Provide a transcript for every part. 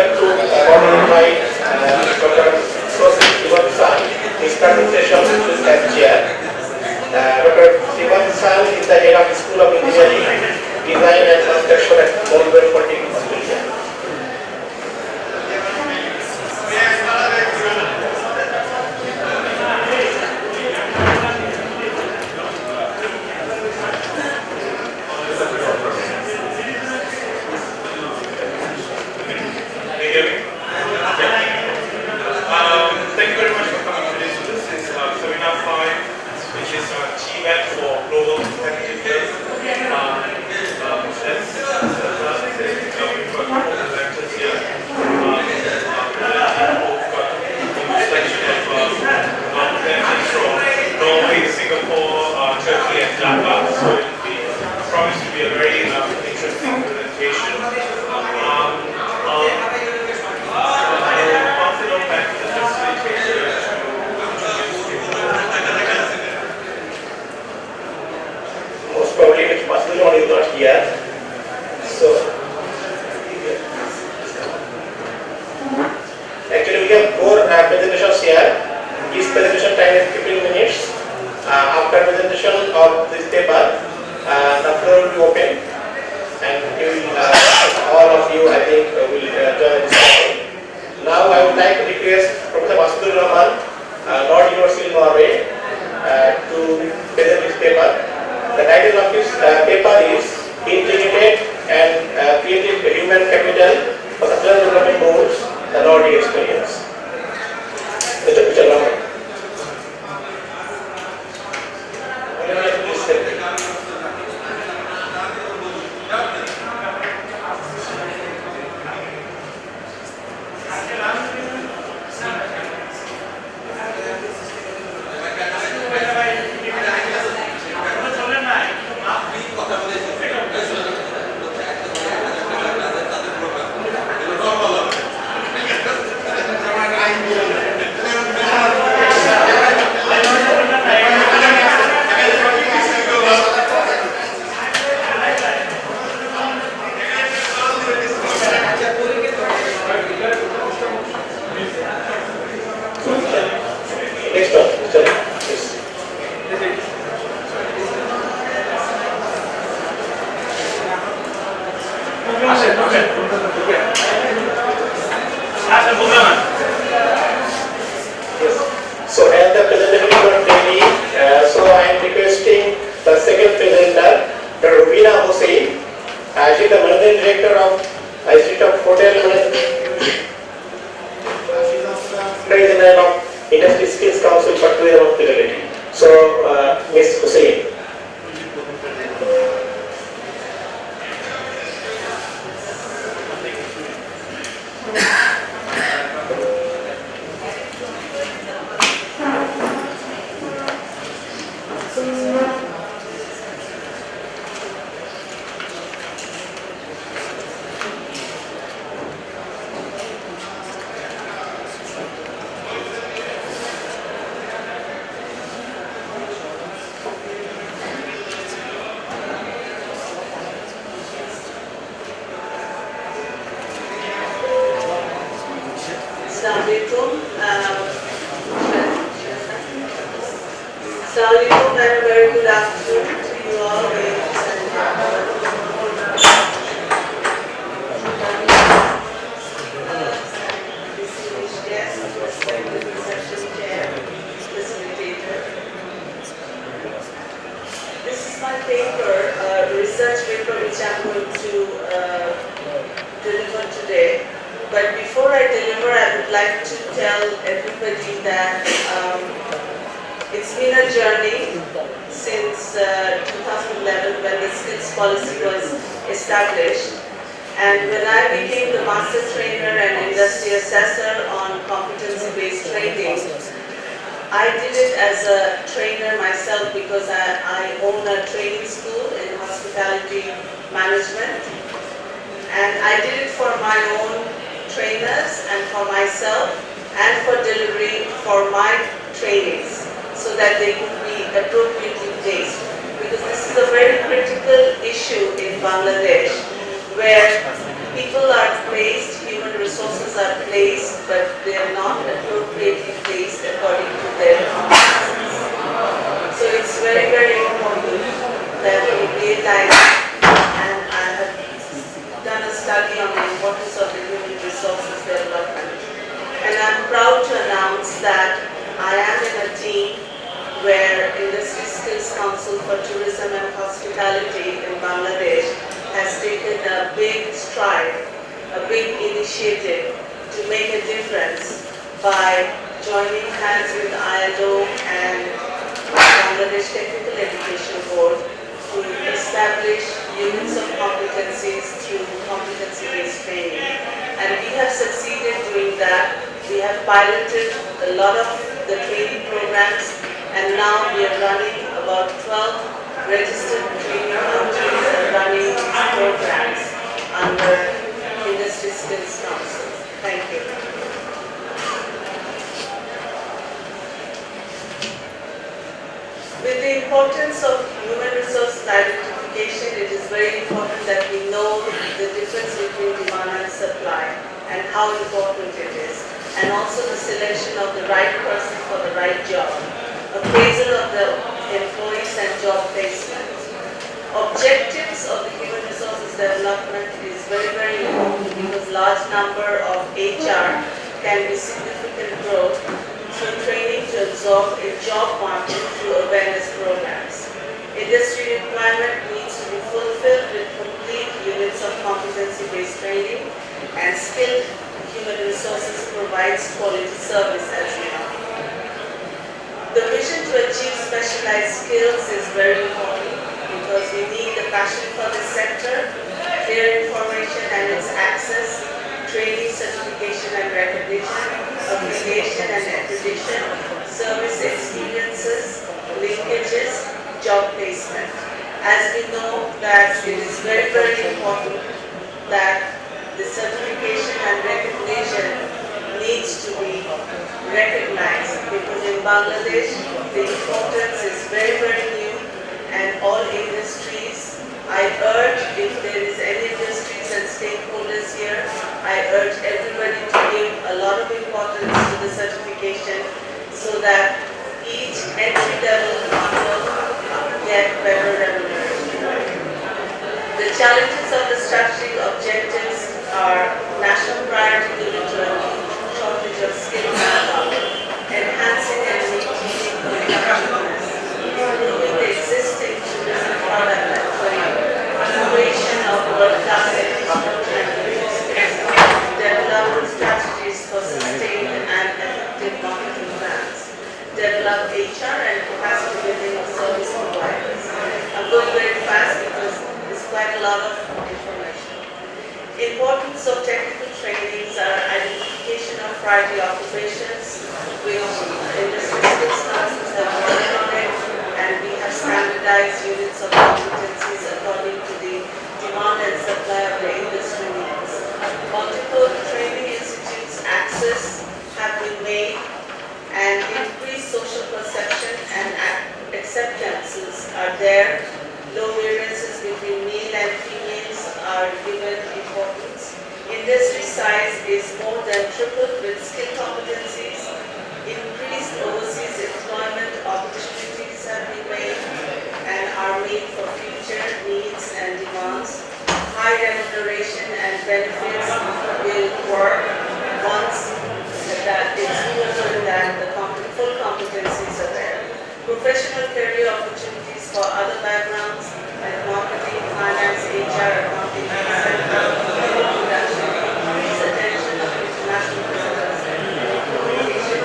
like to invite Dr. His presentation as chair. Dr. Sivan San is the head of the School of Engineering, Design and Construction at Bombay Polytechnic, Australia. Thank you very much for coming today. So this is Seminar-5, which is TVET for Global Competitiveness. Presenters here. Selection of presenters from Norway, Singapore, Turkey, and Dhaka. So it will be promised to be a very interesting presentation. Most probably which person is not here. So actually we have 4 presentations here. Each presentation time is 15 minutes. After presentation of this paper, the floor will be open, and you will, all of you I think will join the discussion. Now I would like to request Professor Vasudhara Rahman, Lord University in Norway, to present this paper. The title of this paper is Integrated and Creative Human Capital for the Development Goals, the Nordic Experience. Mr. Rahman. So as the presentation is not ready, so I am requesting the second presenter, Dr. Rubina Hossain. She is the Managing Director of Institute of Hotel Management, President of Industry Skills Council for Tourism Hospitality. So Ms. Hossain. Assalamualaikum and a very good afternoon to you all, ladies and distinguished guests, respected reception chair, facilitator. This is my paper, research paper which I'm going to deliver today. But before I deliver, I would like to tell everybody that it's been a journey since 2011 when the skills policy was established. And when I became the master trainer and industry assessor on competency-based training, I did it as a trainer myself because I own a training school in hospitality management. And I did it for my own trainers and for myself and for delivery for my trainings, so that they could be appropriately placed. Because this is a very critical issue in Bangladesh, where people are placed, human resources they are not appropriately placed according to their competencies. So it's very, very important that we realize, and I have done a study on the importance of the human resources development. And I'm proud to announce that I am in a team where Industry Skills Council for Tourism and Hospitality in Bangladesh has taken a big stride, a big initiative to make a difference by joining hands with ILO and Bangladesh Technical Education Board to establish units of competencies through competency-based training. And we have succeeded doing that. We have piloted a lot of the training programs, and now we are running about 12 registered training companies are running these programs under Industry Skills Council. Thank you. With the importance of human resources identification, it is very important that we know the difference between demand and supply and how important it is, and also the selection of the right person for the right job, appraisal of the employees and job placement. Objectives of the human resources development is very, very important because large number of HR can be significant growth through training to absorb a job market through awareness programs. Industry requirement needs to be fulfilled with complete units of competency-based training, and skilled human resources provides quality service, as we know. The vision to achieve specialized skills is very important because we need the passion for this sector, clear information and its access, training, certification and recognition, affiliation and accreditation, service experiences, linkages, job placement. As we know that it is very, very important that the certification and recognition needs to be recognized because in Bangladesh the importance is very, very new, and all industries, I urge, if there is any industries and stakeholders here, I urge everybody to give a lot of importance to the certification so that each entry-level people get better remuneration. The challenges of the strategic objectives are national priority given to a shortage of skilled manpower, enhancing and maintaining competitiveness, improving the existing tourism product portfolio, innovation of world-class infrastructure and logistics, develop strategies for sustained and effective marketing plans, develop HR and capacity building of service providers. I'm going very fast because there's quite a lot of information. Importance of technical trainings are identification of priority occupations, which Industry Skills Councils have worked on it, and we have standardized units of competencies according to the demand and supply of the industry needs. Multiple training institutes access have been made, and increased social perception and acceptances are there. Low variances between male and females are given importance. Industry size is more than tripled with skill competencies. Increased overseas employment opportunities have been made and are made for future needs and demands. High remuneration and benefits will work once that it's proven that the full competencies are there. Professional career opportunities for other backgrounds like marketing, finance, HR, accounting, etc. Production, increased attention of international visitors, communication,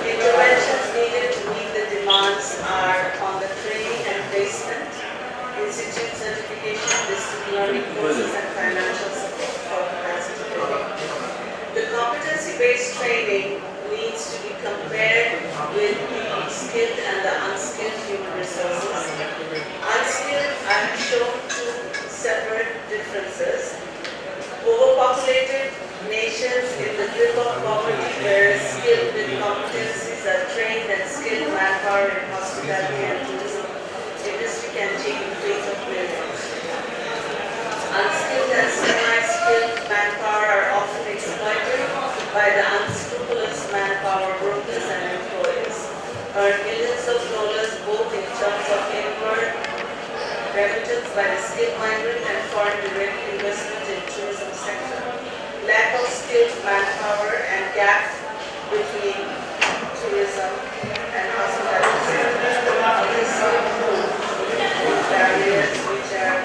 interventions needed to meet the demands are on the training and placement, institute certification, distance learning courses, and financial support for capacity building. The competency-based training needs to be compared with the skilled and the unskilled human resources. Unskilled, I have shown two separate differences. Overpopulated nations in the grip of poverty, whereas skilled with competencies are trained and skilled manpower in hospitality and tourism industry can change the fate of millions. Unskilled and semi-skilled manpower are earn millions of dollars both in terms of inward remittance by the skilled migrant and foreign direct investment in tourism sector. Lack of skilled manpower and gap between tourism and hospitality. Others barriers which are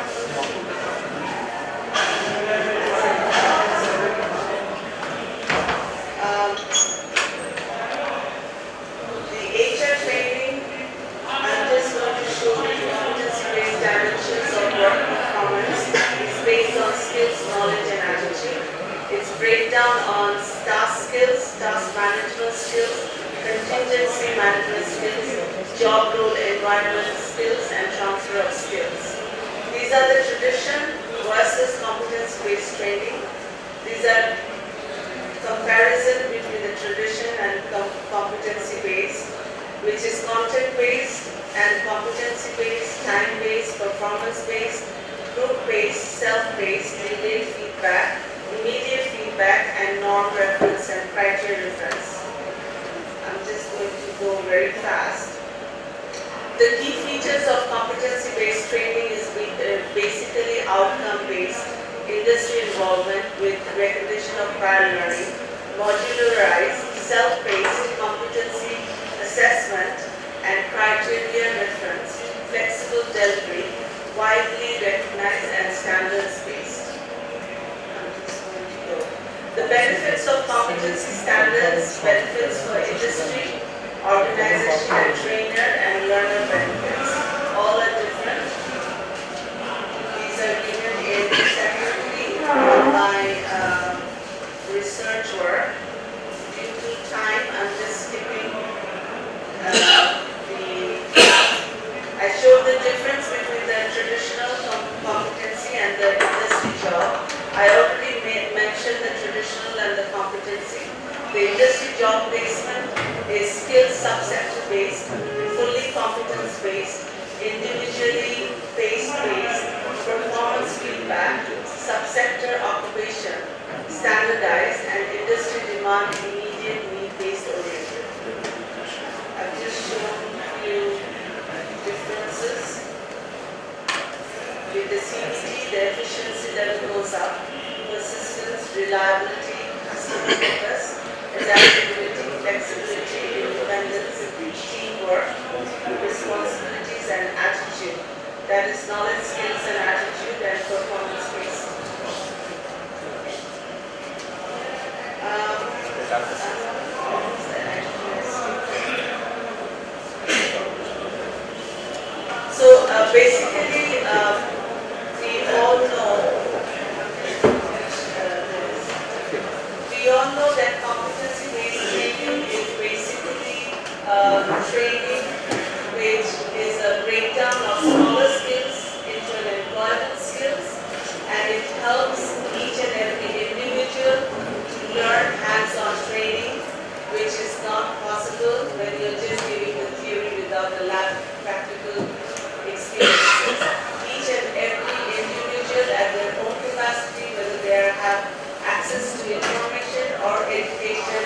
the HR training. I'm just going to show you competency-based dimensions of work performance. It's based on skills, knowledge, and attitude. It's breakdown on task skills, task management skills, contingency management skills, job role environment skills, and transfer of skills. These are the tradition versus competence-based training. These are comparison between the tradition and competency-based, which is content-based and competency-based, time-based, performance-based, group-based, self-based, delayed feedback, immediate feedback, and norm reference and criteria reference. I'm just going to go very fast. The key features of competency-based training is basically outcome-based, industry involvement with recognition of prior learning, modularized, self-paced, competency assessment and criteria reference, flexible delivery, widely recognized and standards-based. The benefits of competency standards, benefits for industry, organization and trainer and learner benefits. All are different. These are given in separately by research work. Due to time, I'm just skipping I showed the difference between the traditional competency and the industry job. I already mentioned the traditional and the competency. The industry job placement is skill subsector based, fully competence based, individually based, performance feedback, subsector occupation, standardized, and industry demand immediate need-based oriented. I've just shown you differences. With the CBT, the efficiency level goes up, persistence, reliability, customer focus, adaptability, flexibility, independence, teamwork, responsibilities, and attitude. That is knowledge, skills, and attitude, and performance based. So basically, we all know that competency-based training is basically training which is a breakdown of smaller skills into an employable skills, and it helps each and every individual to learn hands-on training, which is not possible when you're just giving the theory without the lab practical experiences. Each and every individual at their own capacity, whether they have access to information or education,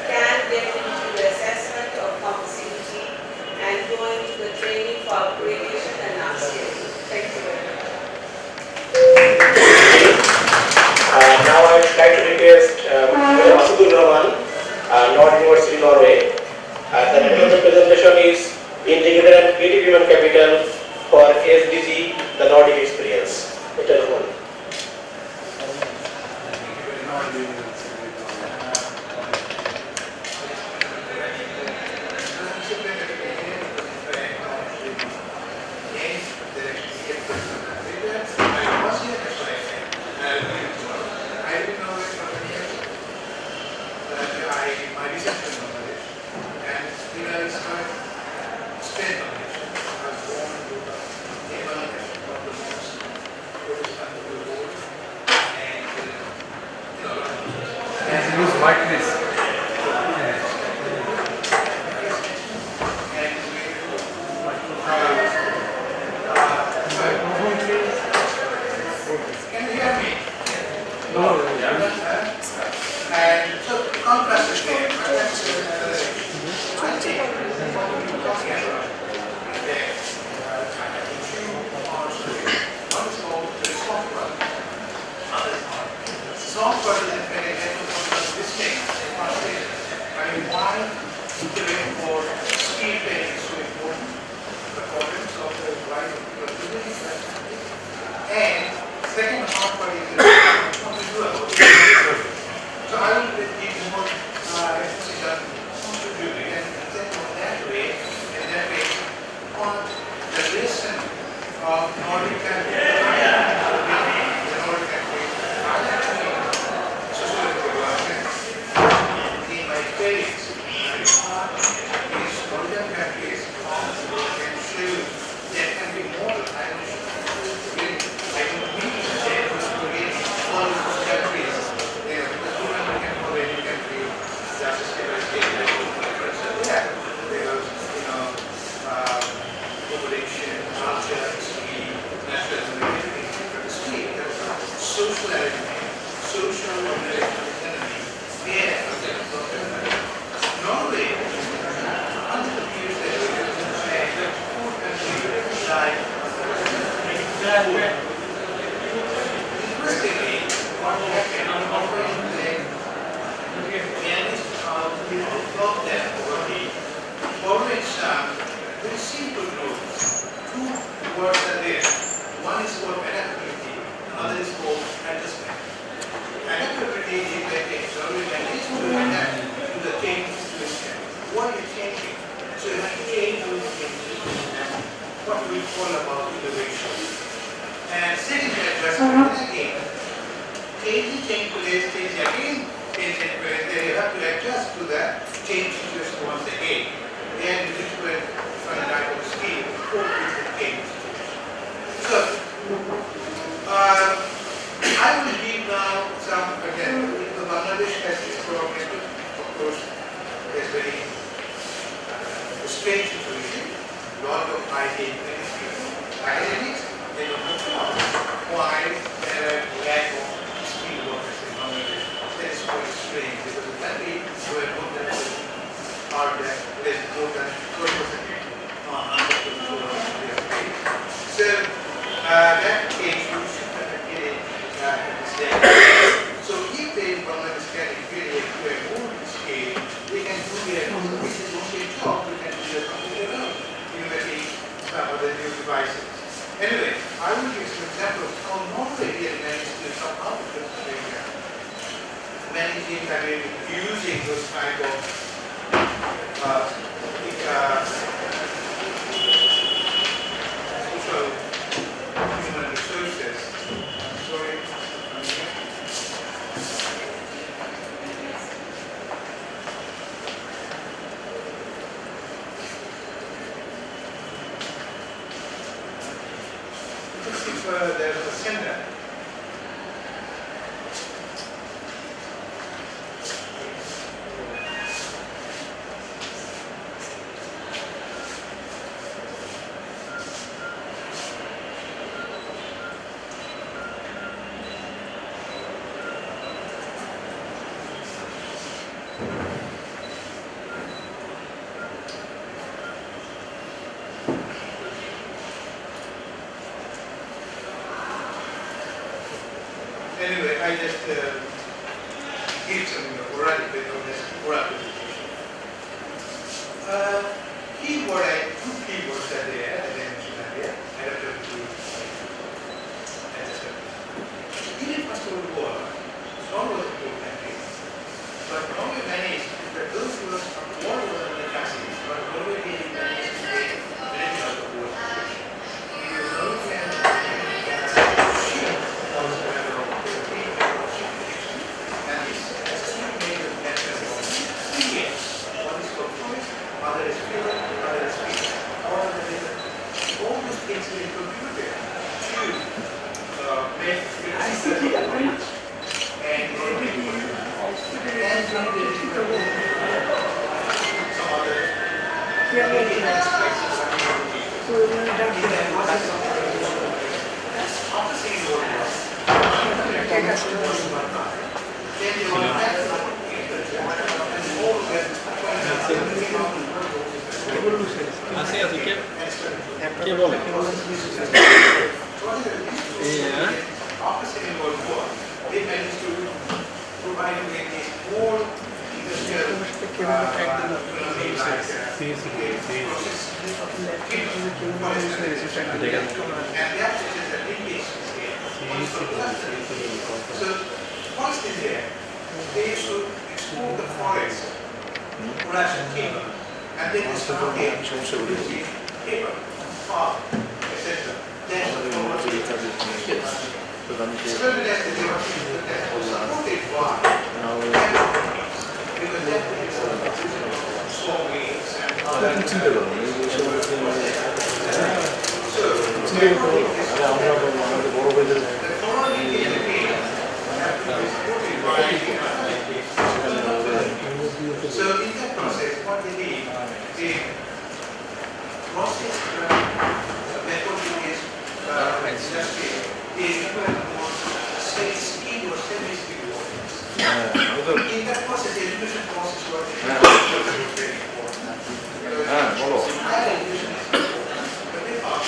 can get into the assessment of competency and go into the training for upgradation and upskilling. Thank you very much. Now I would like to request Asudul Rahman, Nord University, Norway. The title of the presentation is Integrated and Creative Human Capital for SDG, the Nordic Experience. Mr. Rahman. Like this. Can you hear me? No. And so contrast is there. I think not for the listening, I mean, why intervene for speed training is so important, the importance of the right of capability, and second hard part is what we do about it. So I will give more emphasis on contributing and then that way, on the lesson of Nordic countries, the Nordic countries, sociological development. In my experience, these Nordic countries can show there can be more dimension. I don't mean to say all these countries, because one can follow any country just step by step. There's, population, culture, history, nationalism, everything. But the state has a social element, social economy, there. Norway, under the views that we have been saying, that poor countries like interestingly, what happened on operating pianist of them over the following some very simple rules. Two words are there. One is called adaptability, another is called adjustment. Adaptability is that it's always managed to adapt to the changing situation. What is changing? So you have to change those changes and what we call about innovation. And second adjustment is again, change place, change again, change place. Then you have to adjust to the change situation once again. And different type of skill for different games. So, I will give now some, again, the Bangladesh has this problem, of course, there's very strange situation, lot of academics, they don't have jobs. Why? There are lack of skilled workers in Bangladesh. That is quite strange because the country where more than are there, there's more than 12% so that case you should have get it so if they Bangladesh can really to a more scale, they can do their this is only a job, we can do their computer innovating other new devices. Anyway, I will give some examples how Norway really managed to come out of this area. Managing and using those kind of social human resources. Sorry. If there's a sender. Anyway, I just give some oral presentation. Two keywords are there, as I mentioned earlier. Adaptability and adjustability. In the First World War, Norway was a poor country, but Norway managed that those who were war was on the classes, but Norway didn't manage to make benefit of the war situation. Because Norway can shift also other is feeling, other is speaking. All those things will contribute to make are doing is more industrial economy like process and that is the linkage scale. So once is there, they should explore the forest production cable and then they start producing paper, pulp, etc. Then experiment as the development that was supported by because that is small waves and so in that process, what they did, they process method is industry, they require more speed or semi-speed waters. In that process, the education process was very important. Higher education is important, but they are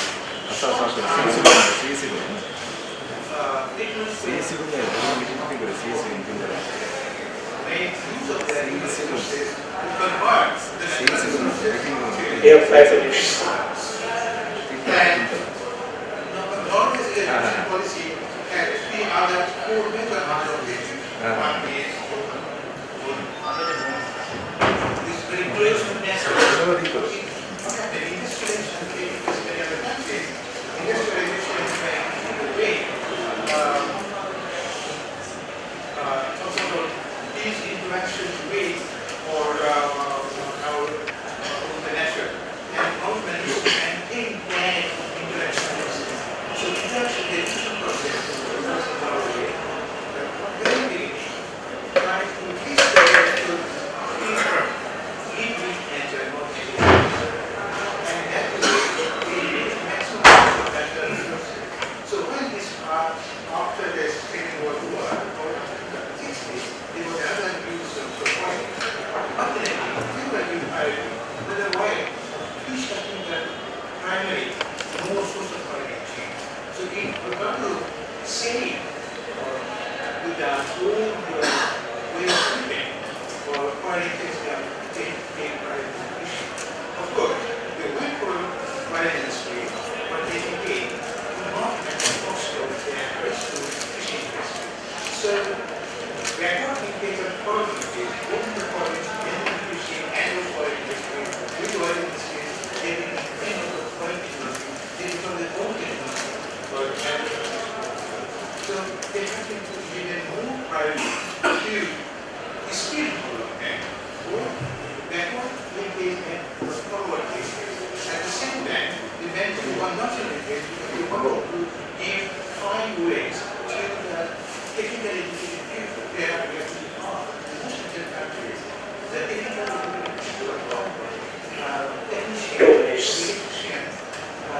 You have 5 minutes. government education policy has 3 other 4 major objectives. One is this very close to national. The industrialization is very other countries. Industrialization is very way. These interactions rate for our international and government is to maintain that interactions. So interaction, the education process is our way. Very beginning, try to teach the way to live with nature and not nature. And that is the maximum use of natural resources. So when this after the Second World War, or 60s, there was another use of support. Ultimately, we were in priority. Another way, we starting the primary, more source of foreign exchange. So if we want to save with our own way of living for foreign exchange, we have to take priority. Of course, we went for foreign industry, but they again do not have the cost of their risk to fishing industry. So we are not in favor of foreign industry, both the foreign and the fishing and the foreign industry. With foreign industry, they will depend on the foreign industry, they become their own industry. So they have to give them more priority to the speed development or backward linkage and forward linkage. At the same time, the mental one not only we want to give 5 ways to the technical educated people. They are really hard. In most of the countries, the technical educated people are technicians,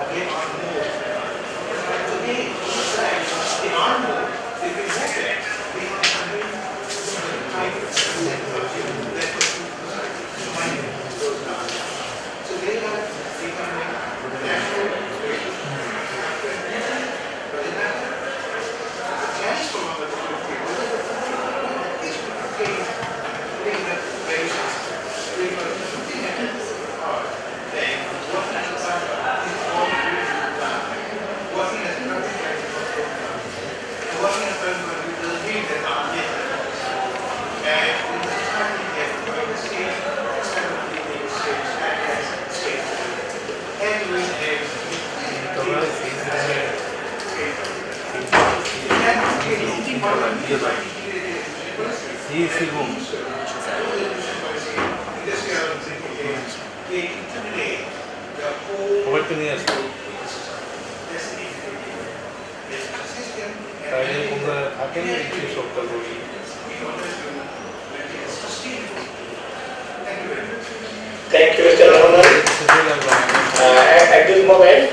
they are more. Today, they are more. They will have that. They are very private sector that money goes down. So they are becoming national Thank you, Mr. Rahman. At this moment,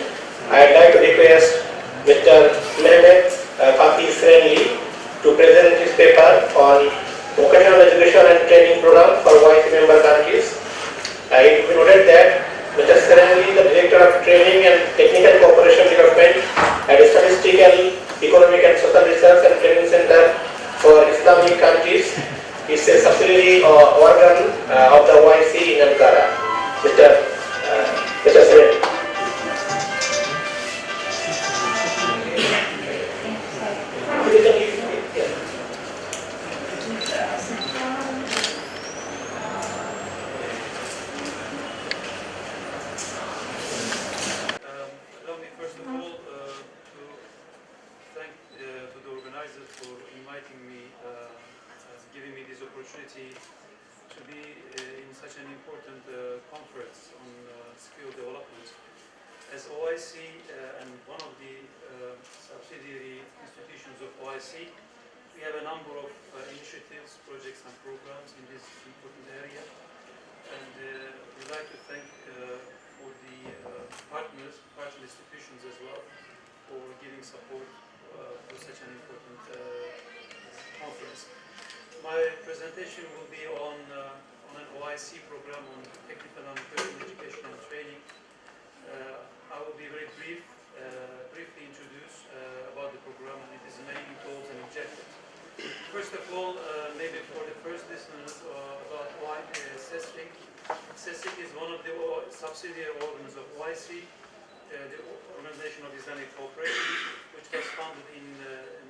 I'd like to request Mr. Mehmet Fatih Srenli to present his paper on vocational education and training program for voice member countries. It will be noted that Mr. Srenli, the Director of Training and Technical Cooperation Development at the Statistical, Economic and Social Research and Training Center for Islamic countries. It's a subsidiary organ of the OIC in Ankara. Mr. Sren. Allow me first of all to thank to the organizers for inviting me, giving me this opportunity to be in such an important conference on skill development. As OIC and one of the subsidiary institutions of OIC, we have a number of initiatives, projects and programs in this important area. And we'd like to thank for the partner institutions as well for giving support for such an important conference. My presentation will be on an OIC program on technical and professional education and training. I will be very briefly introduce about the program and its main goals and objectives. First of all, maybe for the first listeners about why CESIC. CESIC is one of the subsidiary organs of OIC, the Organization of Islamic Cooperation, which was founded in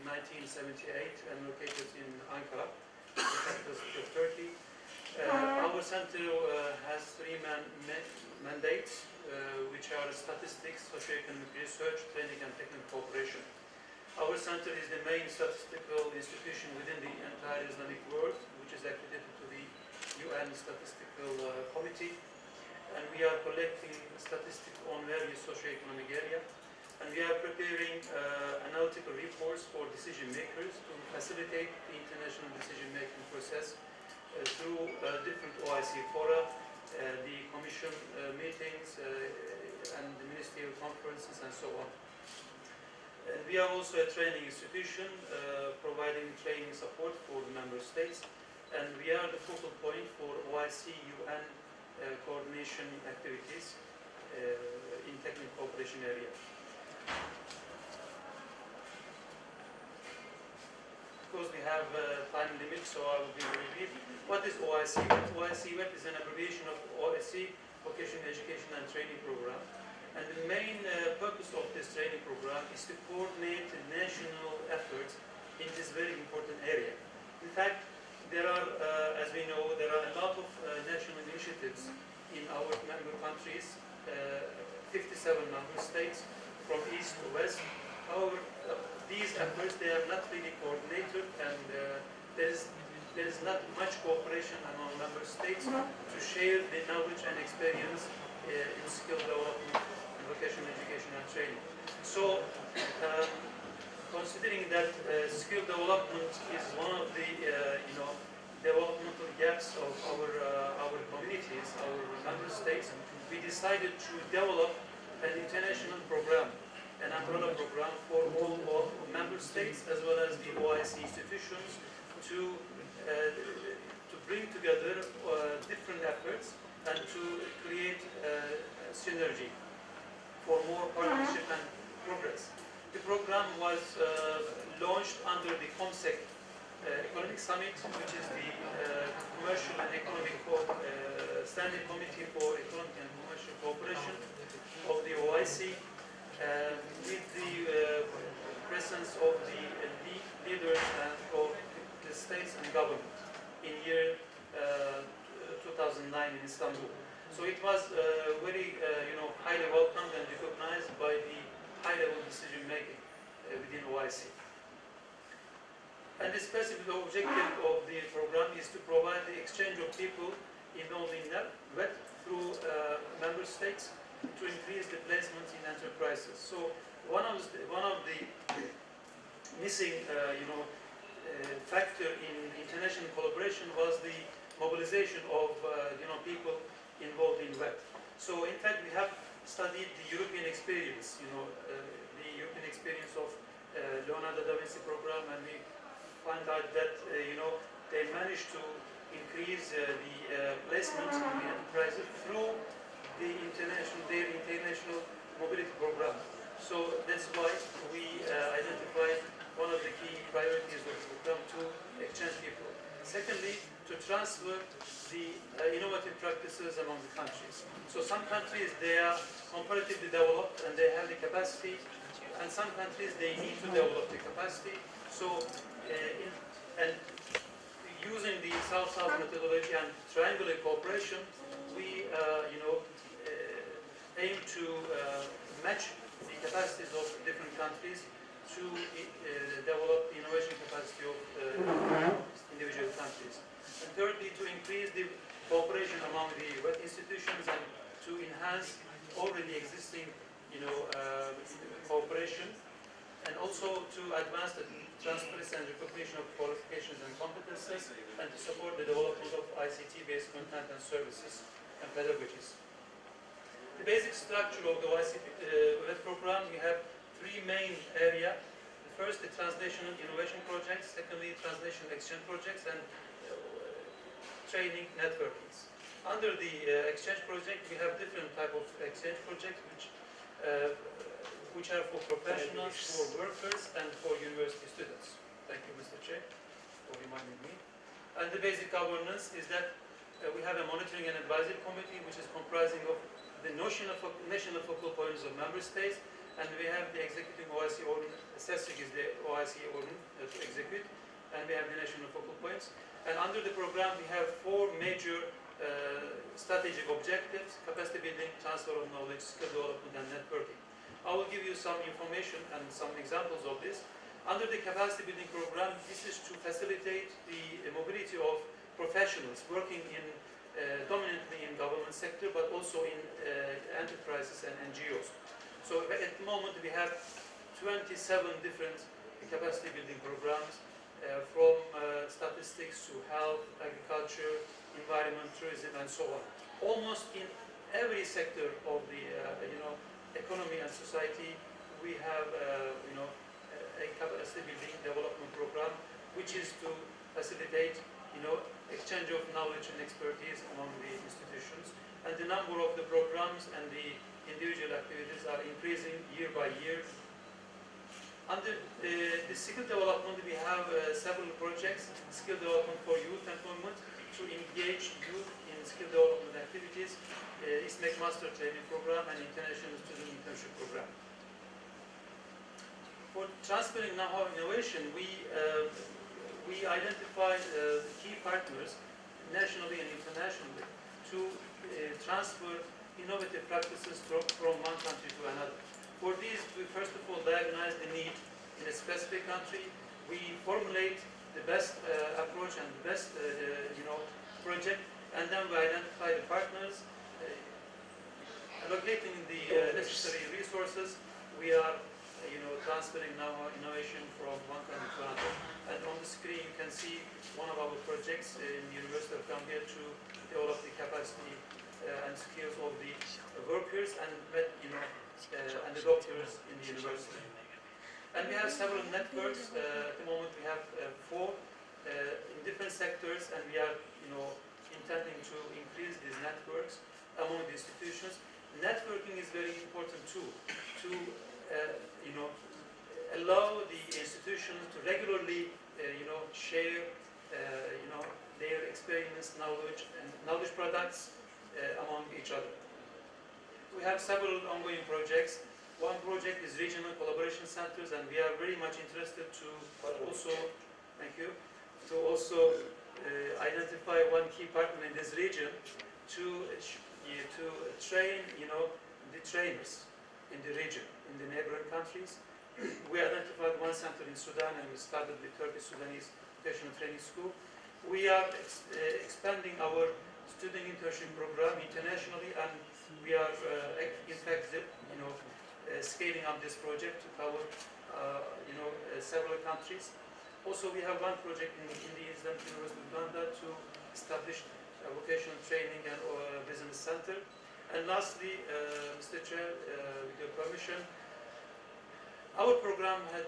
1978 and located in Ankara, the capital city of Turkey. Our center has three mandates, which are statistics, socioeconomic research, training and technical cooperation. Our center is the main statistical institution within the entire Islamic world, which is accredited to the UN Statistical Committee. And we are collecting statistics on various socio-economic areas. And we are preparing analytical reports for decision makers to facilitate the international decision-making process through different OIC fora, the commission meetings, and the ministerial conferences, and so on. We are also a training institution providing training support for the member states, and we are the focal point for OIC UN coordination activities in technical cooperation area. Because we have time limit, so I will be very brief. What is OIC? OIC is an abbreviation of OIC, Vocational Education and Training Program. And the main purpose of this training program is to coordinate national efforts in this very important area. In fact, there are, as we know, there are a lot of national initiatives in our member countries, 57 member states, from east to west. However, these efforts, they are not really coordinated, and there is not much cooperation among member states to share the knowledge and experience in skill development, vocational education and training. So, considering that skill development is one of the developmental gaps of our communities, our member states, we decided to develop an international program, an umbrella program for all member states as well as the OIC institutions to bring together different efforts and to create synergy for more partnership and progress. The program was launched under the COMSEC Economic Summit, which is the Commercial and Economic Standing Committee for Economic and Commercial Cooperation of the OIC, with the presence of the leaders of the states and government in year 2009 in Istanbul. So it was very, highly welcomed and recognized by the high-level decision-making within OIC. And the specific objective of the program is to provide the exchange of people involved in TVET through member states to increase the placements in enterprises. So one of the missing, factor in international collaboration was the mobilization of, people involved in TVET. So in fact, we have studied the European experience, the European experience of Leonardo da Vinci program, and we find out that, they managed to increase the placements in the enterprises through their international mobility program. So that's why we identified one of the key priorities of the program to exchange Secondly, to transfer the innovative practices among the countries. So some countries, they are comparatively developed and they have the capacity, and some countries, they need to develop the capacity. So, and using the South-South methodology and triangular cooperation, we, aim to match the capacities of different countries to develop the innovation capacity of individual countries. And thirdly, to increase the cooperation among the TVET institutions and to enhance already existing, cooperation, and also to advance the transparency and recognition of qualifications and competences, and to support the development of ICT-based content and services and pedagogies. The basic structure of the TVET program, we have three main areas. First, the translation and innovation projects. Secondly, translation exchange projects, and training networkings. Under the exchange project, we have different type of exchange projects which are for professionals, for workers, and for university students. Thank you, Mr. Chair, for reminding me. And the basic governance is that we have a monitoring and advisory committee, which is comprising of the national focal points of member states, and we have the executive OIC organ. CESIC is the OIC organ to execute, and we have the national focal points. And under the program, we have four major strategic objectives: capacity building, transfer of knowledge, skill development, and networking. I will give you some information and some examples of this. Under the capacity building program, this is to facilitate the mobility of professionals working in dominantly in government sector, but also in enterprises and NGOs. So at the moment, we have 27 different capacity building programs, from statistics to health, agriculture, environment, tourism, and so on. Almost in every sector of the economy and society, we have a capacity building development program, which is to facilitate exchange of knowledge and expertise among the institutions. And the number of the programs and the individual activities are increasing year by year. Under the skill development, we have several projects: skill development for youth employment, to engage youth in skill development activities, ISMEC Master Training Program, and International Student Internship Program. For transferring know-how innovation, we identified key partners nationally and internationally to transfer innovative practices from one country to another. For these, we first of all diagnose the need in a specific country. We formulate the best approach and the best project, and then we identify the partners, allocating the necessary resources. We are transferring now innovation from one country to another. And on the screen you can see one of our projects in the University of Gambia to develop the capacity and skills of the workers and and the doctors in the university. And we have several networks. At the moment we have four in different sectors, and we are intending to increase these networks among the institutions. Networking is very important too, to allow the institutions to regularly share their experience, knowledge, and knowledge products among each other. We have several ongoing projects. One project is regional collaboration centers, and we are very much interested to also, identify one key partner in this region to train, the trainers in the region, in the neighboring countries. We identified one center in Sudan, and we started with Turkish Sudanese Vocational Training School. We are expanding our student internship program internationally, and we are in fact scaling up this project to cover several countries. Also, we have one project in the Islamic University of Uganda to establish a vocational training and business center. And lastly, Mr. Chair, with your permission, our program had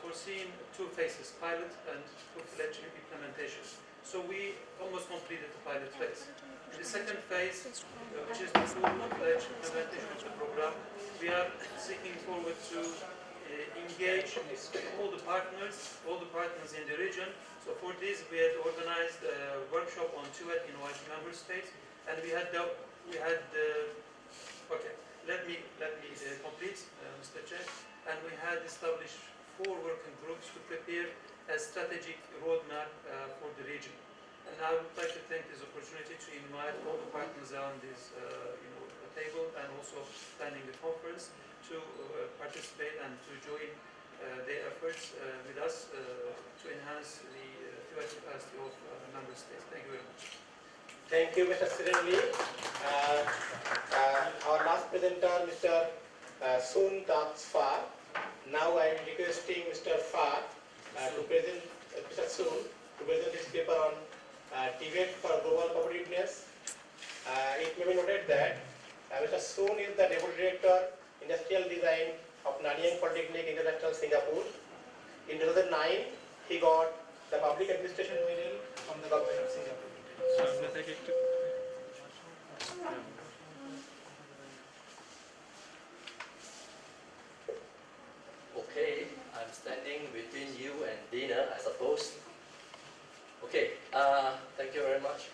foreseen two phases: pilot and full-fledged implementation. So we almost completed the pilot phase. In the second phase, which is the full-fledged implementation of the program, we are seeking forward to engage all the partners in the region. So for this, we had organized a workshop on TVET in white member states, and we had okay. Let me complete, Mr. Chair. And we had established 4 working groups to prepare a strategic roadmap for the region. And I would like to take this opportunity to invite all the partners on this table and also planning the conference to participate and to join their efforts with us to enhance the theoretical capacity of member states. Thank you very much. Thank you, Mr. Sirenli. Our last presenter, Mr. Soon Tatsfa. Now I am requesting Mr. Fa to present, Mr. Soon, to present his paper on TVET for global competitiveness. It may be noted that Mr. Soon is the Deputy Director, Industrial Design of Nanyang Polytechnic International, Singapore. In 2009, he got the Public Administration Medal from the Government of Singapore. So I'm going to take it to... Okay, I'm standing between you and dinner, I suppose. Okay, thank you very much,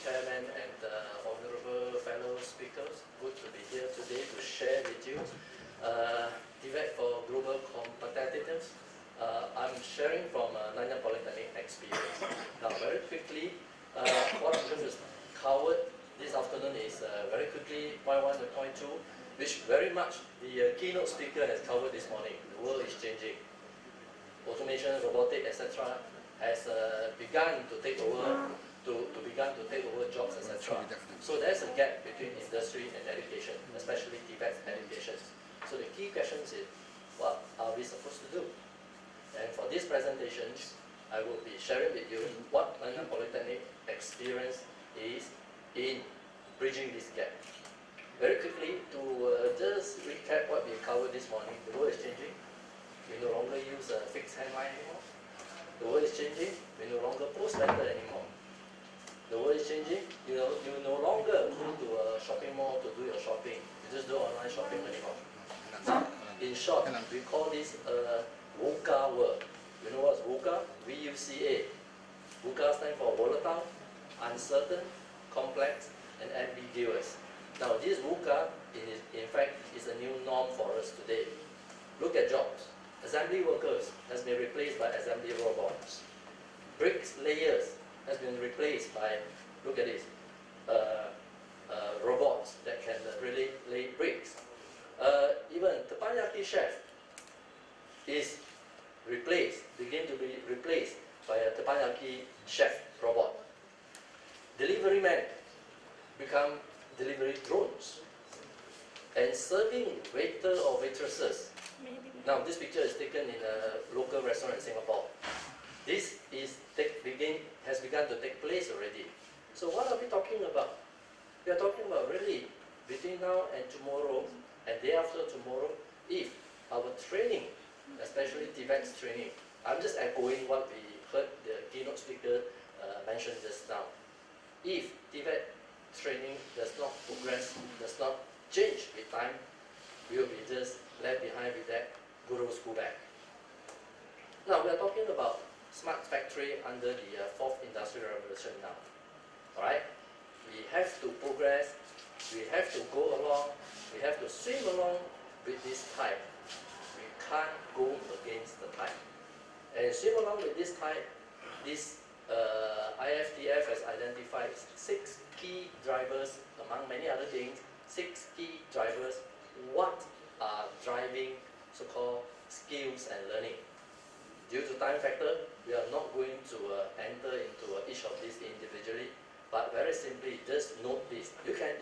Chairman and honorable fellow speakers. Good to be here today to share with you TVET for global competitiveness. I'm sharing from Nanyang Polytechnic experience. Now, very quickly, what I'm going to cover this afternoon is very quickly point 1 and point 2, which very much the keynote speaker has covered this morning. The world is changing. Automation, robotics, etc. has begun to take over jobs, etc. So there's a gap between industry and education, especially TVET education. So the key question is, what are we supposed to do? And for this presentation, I will be sharing with you what Nanyang Polytechnic experience is in bridging this gap. Very quickly, to just recap what we covered this morning, the world is changing. We no longer use a fixed handline anymore. The world is changing. We no longer post letter anymore. The world is changing. You no longer go to a shopping mall to do your shopping. You just do online shopping anymore. Now, in short, we call this a VUCA world. You know what's VUCA? V-U-C-A. VUCA stands for volatile, uncertain, complex, and ambiguous. Now, this VUCA, in fact, is a new norm for us today. Look at jobs. Assembly workers has been replaced by assembly robots. Bricks layers has been replaced by, look at this, robots that can really lay bricks. Even teppanyaki chef is begin to be replaced by a teppanyaki chef robot. Delivery men become delivery drones. And serving waiter or waitresses. Now this picture is taken in a local restaurant in Singapore. This has begun to take place already. So what are we talking about? We are talking about really between now and tomorrow and day after tomorrow, if our training, especially TVET's training, I'm just echoing what we heard the keynote speaker mention just now. If TVET training does not progress, does not change with time, we will be just left behind with that good old school bag. Now we are talking about smart factory under the 4th industrial revolution now. Alright? We have to progress, we have to go along, we have to swim along with this tide. We can't go against the tide. And swim along with this tide, this IFTF has identified 6 key drivers, among many other things, 6 key drivers, what are driving so-called skills and learning. Due to time factor, we are not going to enter into each of these individually, but very simply, just note this. You can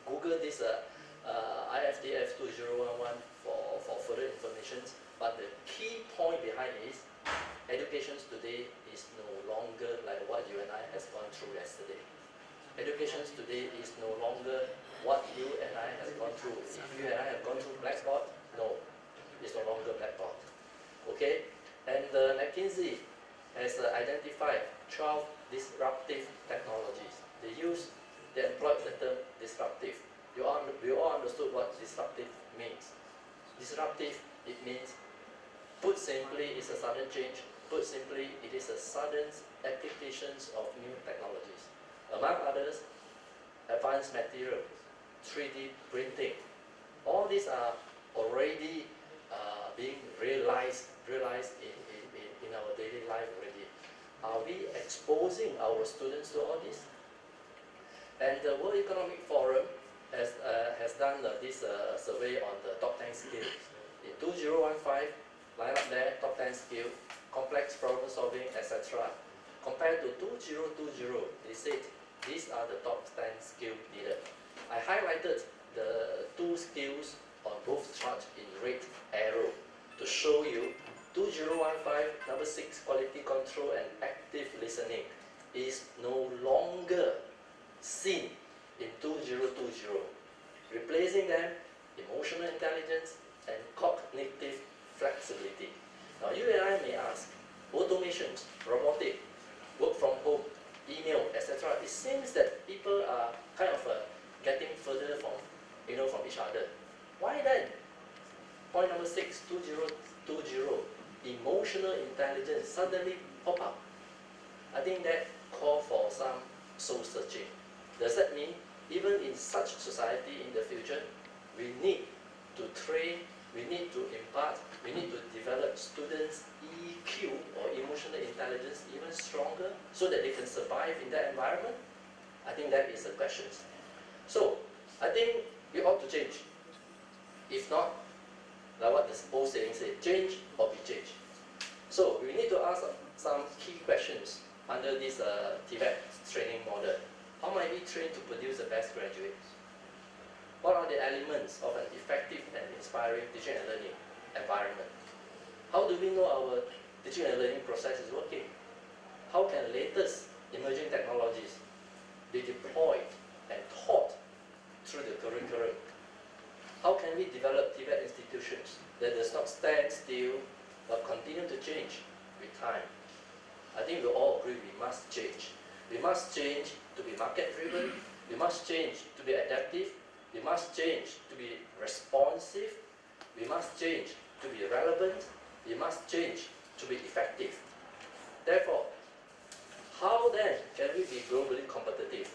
Google this IFTF 2011 for further information, but the key point behind it is education today is no longer like what you and I has gone through yesterday. Education today is no longer what you and I have gone through. If you and I have gone through blackboard, no, it's no longer blackboard. Okay? And McKinsey has identified 12 disruptive technologies. They employed the term disruptive. We all understood what disruptive means. Disruptive, it means, put simply, it's a sudden change. Put simply, it is a sudden applications of new technologies. Among others, advanced material, 3D printing. All these are already being realized in our daily life already. Are we exposing our students to all this? And the World Economic Forum has done this survey on the top 10 skills. In 2015, line up there, top 10 skills, complex problem solving, etc. Compared to 2020, they said these are the top 10 skills needed. I highlighted the 2 skills on both charts in red arrow to show you 2015, number 6, quality control and active listening is no longer seen in 2020, replacing them emotional intelligence and cognitive flexibility. Now you and I may ask, automations, robotic, work from home, email, etc. It seems that people are kind of getting further from each other. Why then? Point number 6, 2020, emotional intelligence suddenly pop up. I think that call for some soul searching. Does that mean even in such society in the future, we need to train, we need to impart, we need to develop students' EQ or emotional intelligence even stronger so that they can survive in that environment? I think that is the question. So, I think we ought to change. If not, like what the old saying said, change or be changed. So, we need to ask some key questions under this TVET training model. How might we train to produce the best graduates? What are the elements of an effective and inspiring teaching and learning environment? How do we know our teaching and learning process is working? How can latest emerging technologies be deployed and taught through the curriculum? How can we develop TVET institutions that does not stand still but continue to change with time? I think we all agree we must change. We must change to be market-driven. We must change to be adaptive. We must change to be responsive. We must change to be relevant. We must change to be effective. Therefore, how then can we be globally competitive?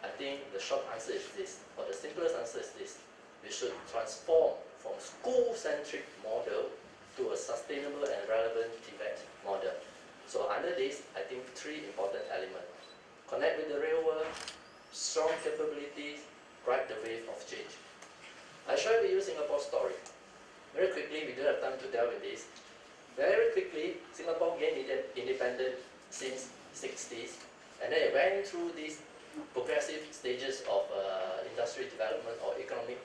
I think the short answer is this, or the simplest answer is this. We should transform from school-centric model to a sustainable and relevant TVET model. So under this, I think 3 important elements. Connect with the real world, strong capabilities, ride the wave of change. I share with you Singapore's story. Very quickly, we don't have time to delve in this. Very quickly, Singapore gained independence since 60s, and then it went through these progressive stages of industry development or economic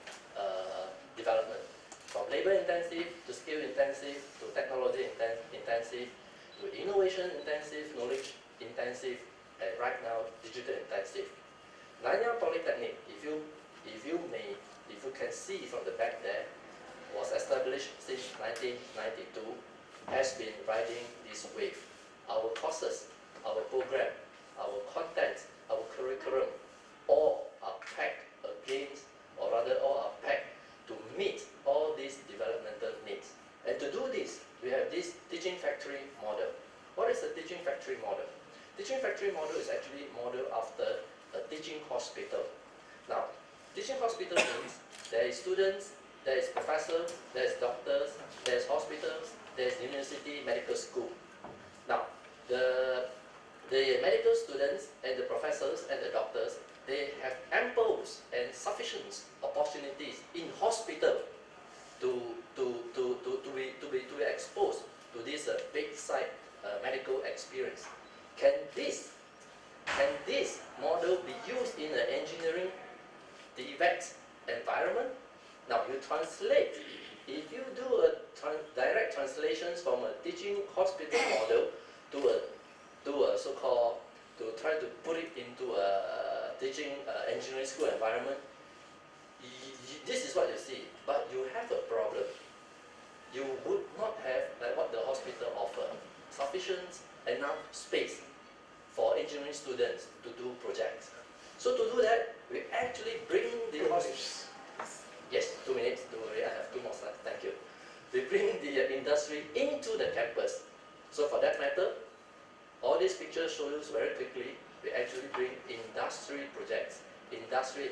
development. From labor intensive to skill intensive to technology intensive to innovation intensive, knowledge intensive, and right now digital intensive. Nanyang Polytechnic, if you can see from the back there, was established since 1992, has been riding this wave. Our courses, our program, our content, our curriculum, all are packed against, or rather all are packed to meet all these developmental needs. And to do this, we have this teaching factory model. What is the teaching factory model? Teaching factory model is actually modeled after a teaching hospital. Now, teaching hospital means there is students, there is professors, there is doctors, there is hospitals, there is university, medical school. Now, the medical students and the professors and the doctors, they have ample and sufficient opportunities in hospital to be exposed to this bedside medical experience. Can this model be used in an engineering TVET environment? Now you translate. If you do a direct translations from a teaching hospital model to a so-called, to try to put it into a teaching engineering school environment, this is what you see. But you have a problem. You would not have, like what the hospital offer, sufficient enough space for engineering students to do projects. So to do that, we actually bring the hospital. Yes, 2 minutes, don't worry, I have 2 more slides, thank you. We bring the industry into the campus. So for that matter, all these pictures show you very quickly, we actually bring industry projects, industry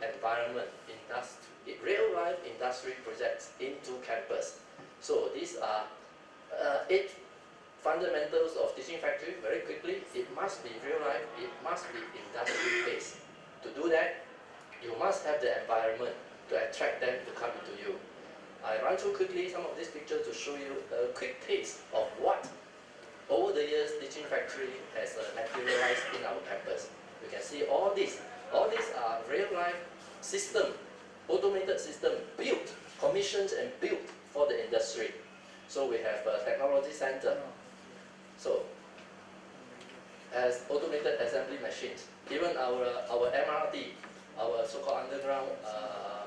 environment, real life industry projects into campus. So these are 8 fundamentals of teaching factory. Very quickly, it must be real life, it must be industry based. To do that, you must have the environment to attract them to come into you. I run through quickly some of these pictures to show you a quick taste of what over the years teaching factory has materialized in our campus. You can see all these are real life system, automated system built, commissioned and built for the industry. So we have a technology center. So as automated assembly machines, even our MRT, our so-called underground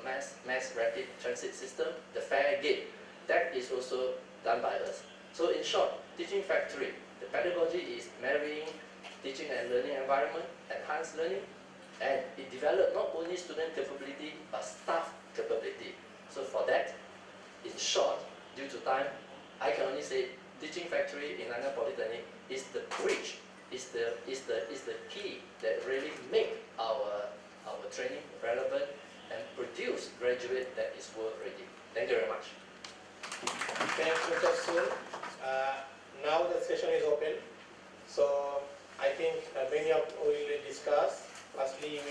mass rapid transit system, the fare gate, that is also done by us. So in short, teaching factory, the pedagogy is marrying teaching and learning environment, enhanced learning, and it developed not only student capability but staff capability. So for that, in short, due to time, I can only say teaching factory in Nanyang Polytechnic is the bridge, is the key that really make our training relevant and produce graduate that is world ready. Thank you very much. Thanks, Mr. Sun. Now the session is open. So I think many of you will discuss. Firstly, you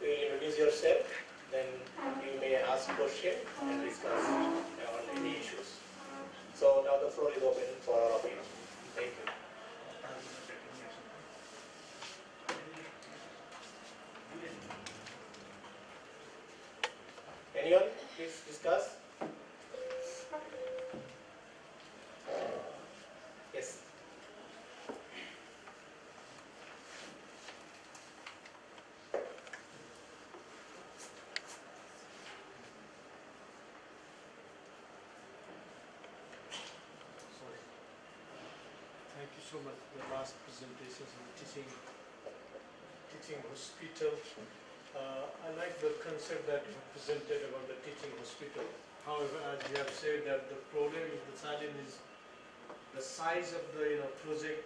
will introduce yourself. Then you may ask questions and discuss on any issues. So now the floor is open for all of you. Thank you. Anyone? Please discuss. Yes. Thank you so much for the last presentations on teaching hospital. I like the concept that you presented about the teaching hospital. However, as you have said, that the problem, the challenge is the size of the project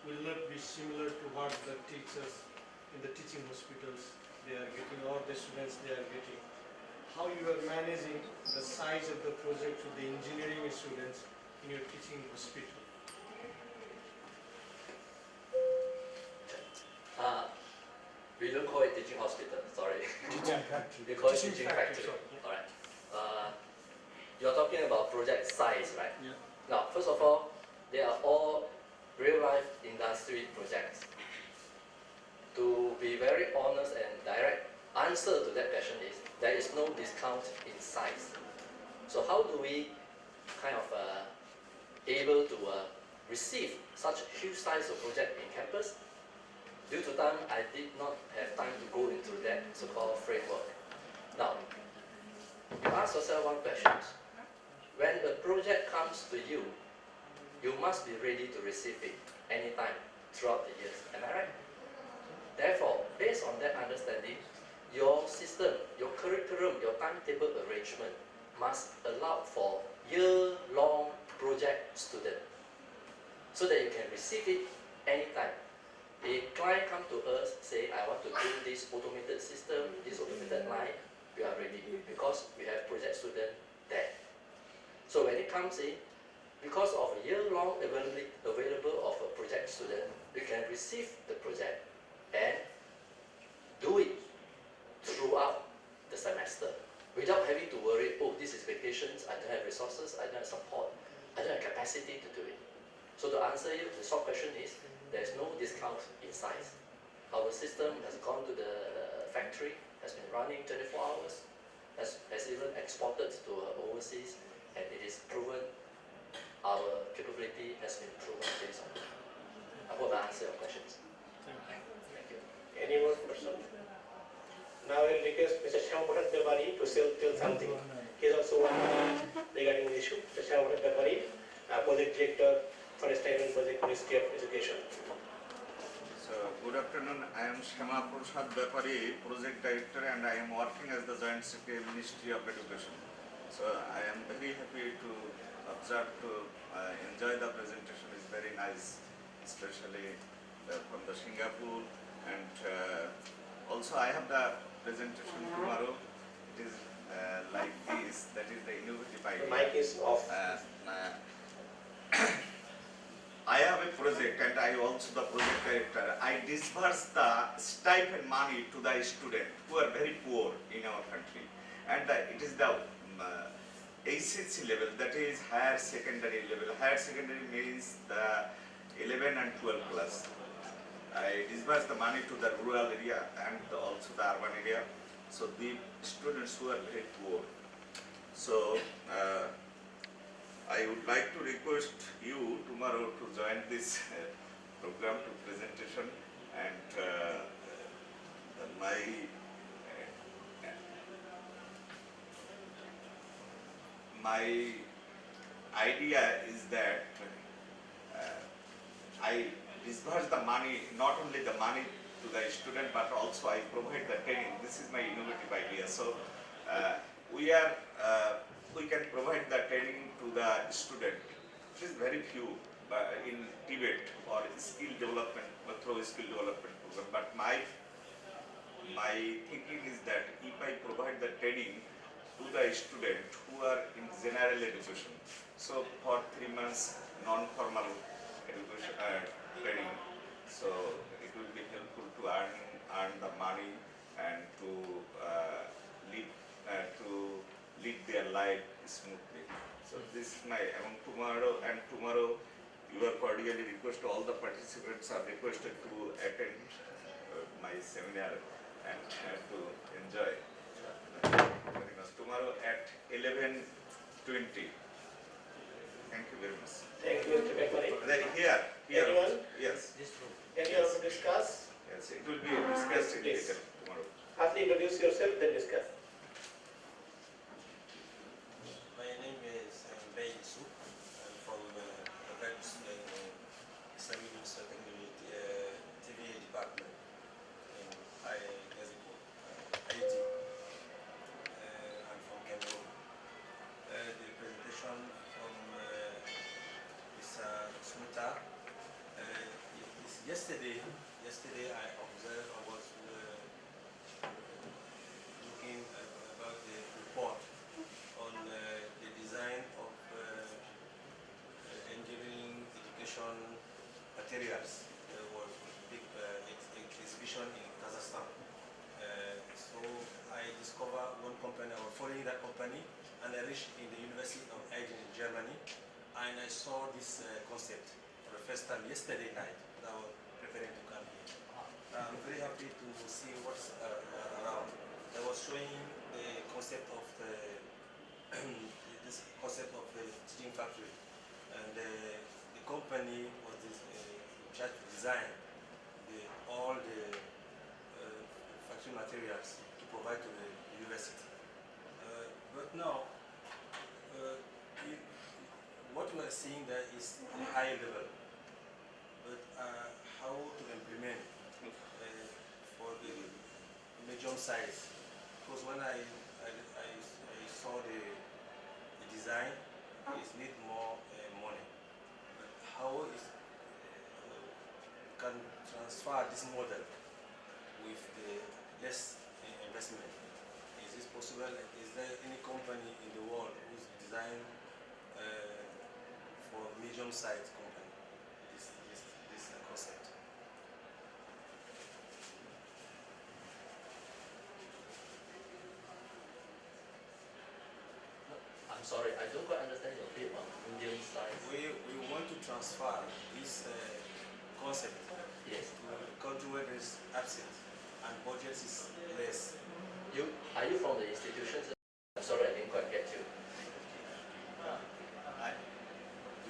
will not be similar to what the teachers in the teaching hospitals they are getting, or the students they are getting. How you are managing the size of the project with the engineering students in your teaching hospital? We don't call it teaching hospital, sorry. Teaching factory. We call it teaching factory. Alright. You're talking about project size, right? Yeah. Now, first of all, they are all real-life industry projects. To be very honest and direct, answer to that question is, there is no discount in size. So how do we kind of able to receive such huge size of project in campus? Due to time, I did not have time to go into that so-called framework. Now, you ask yourself one question. When a project comes to you, you must be ready to receive it anytime throughout the years. Am I right? Therefore, based on that understanding, your system, your curriculum, your timetable arrangement must allow for year-long project student so that you can receive it anytime. A client come to us, say, I want to do this automated system, this automated line, we are ready because we have project student there. So when it comes in, because of a year-long available of a project student, we can receive the project and do it throughout the semester without having to worry, oh, this is vacations, I don't have resources, I don't have support, I don't have capacity to do it. So to answer you, the short question is, there's no discount in size. Our system has gone to the factory, has been running 24 hours, has even exported to overseas, and it is proven, our capability has been proven based on it. I hope I answer your questions. Thank you. Any more person? Now I will request Mr. Shyamapathan Bebari to tell something. He is also one regarding the issue. Mr. Shyamapathan Bebari, Project Director for the Stipend Project, Ministry of Education. So So, good afternoon. I am Shama Prasad Bapari, Project Director, and I am working as the Joint Secretary, Ministry of Education. So, I am very happy to observe, to enjoy the presentation. It's very nice, especially from the Singapore, and also I have the presentation tomorrow. It is like this. That is the innovative idea. The mic is off. I have a project and I also the project director. I disburse the stipend money to the students who are very poor in our country, and it is the ACC level, that is higher secondary level. Higher secondary means the 11 and 12 class. I disburse the money to the rural area and also the urban area. So the students who are very poor. So I would like to request you tomorrow to join this program to presentation, and my idea is that I disburse the money, not only the money to the student, but also I provide the training. This is my innovative idea. So we can provide the training to the student. It is very few in TVET or skill development, through skill development program. But my thinking is that if I provide the training to the student who are in general education, so for 3 months non-formal education training, so it will be helpful to earn the money and to lead their life smoothly. So this is my tomorrow you are cordially requested, all the participants are requested to attend my seminar and to enjoy very much. Tomorrow at 11:20. Thank you very much. Thank you, Mr. Bekmari. Here. Anyone? Yes. Anyone to discuss? Yes, it will be discussed in detail tomorrow. Firstly, introduce yourself, then discuss. My name is Bay Su. I'm from the Seminar-5 TVET department in Haiti. I'm from Cameroon. The presentation from Mr. Smuta is yesterday I observed, I was looking about the report on the design of engineering education materials. There was a big exhibition in Kazakhstan. So I discovered one company, I was following that company, and I reached in the University of Essen in Germany, and I saw this concept for the first time yesterday night. I was preparing to come here. I'm very happy to see what's around. I was showing the concept of this concept of the teaching factory, and the company was trying to design all the factory materials to provide to the university. But now, what we are seeing there is a high level, but how to implement for the medium size? Because when I saw the design, it needs more money. But how is can transfer this model with the less investment? Is this possible? Is there any company in the world who's designed for medium-sized company this concept? I'm sorry, I don't quite understand your bit on medium size. We want to transfer this concept Yes. to a country where there is absent and budget is less. Are you from the institutions? I'm sorry, I didn't quite get you.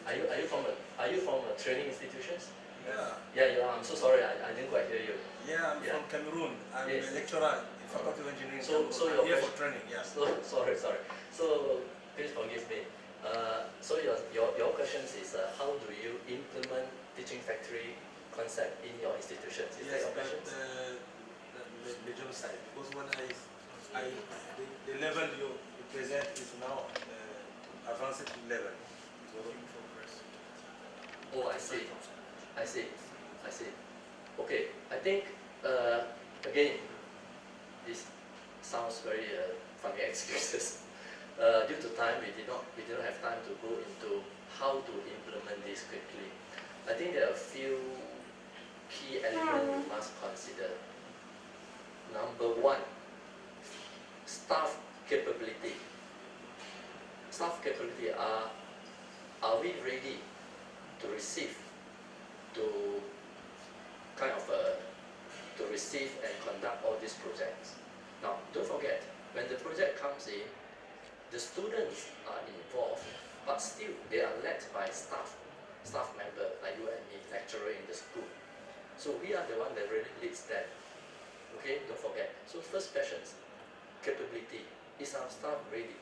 Are you from training institutions? Yeah. Yeah, you are. I'm so sorry, I didn't quite hear you. Yeah, I'm from Cameroon. I'm Yes. a lecturer in Faculty of Engineering. So I'm your here for question- training. Yes. Sorry. So please forgive me. So your questions is how do you implement teaching factory concept in your institutions. Is that Yes, your but question? the major side, because when the level you present is now advanced level. So, Oh, I see. I see. I see. Okay, I think again, this sounds very funny excuses. Due to time, we did not have time to go into how to implement this quickly. I think there are a few key elements you must consider. Number one, staff capability. Staff capability are we ready to receive, to kind of to receive and conduct all these projects? Now, don't forget, when the project comes in, the students are involved, but still they are led by staff member like you and me, lecturer in the school. So we are the one that really leads them. Okay, don't forget. So first questions, capability. Is our staff ready?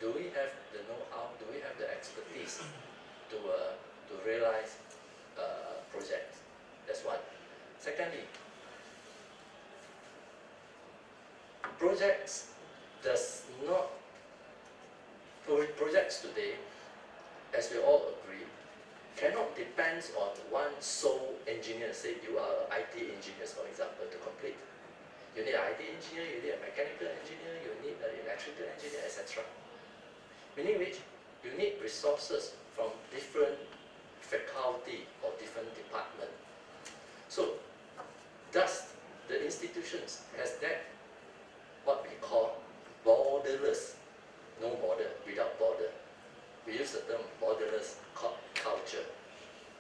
Do we have the know-how? Do we have the expertise to realize projects? That's one. Secondly, projects today, as we all agree, cannot depend on one sole engineer. Say you are an IT engineer, for example, to complete. You need an IT engineer, you need a mechanical engineer, you need an electrical engineer, etc. Meaning which you need resources from different faculty or different department. So, thus the institutions has that what we call borderless, no border, without border. We use the term borderless culture.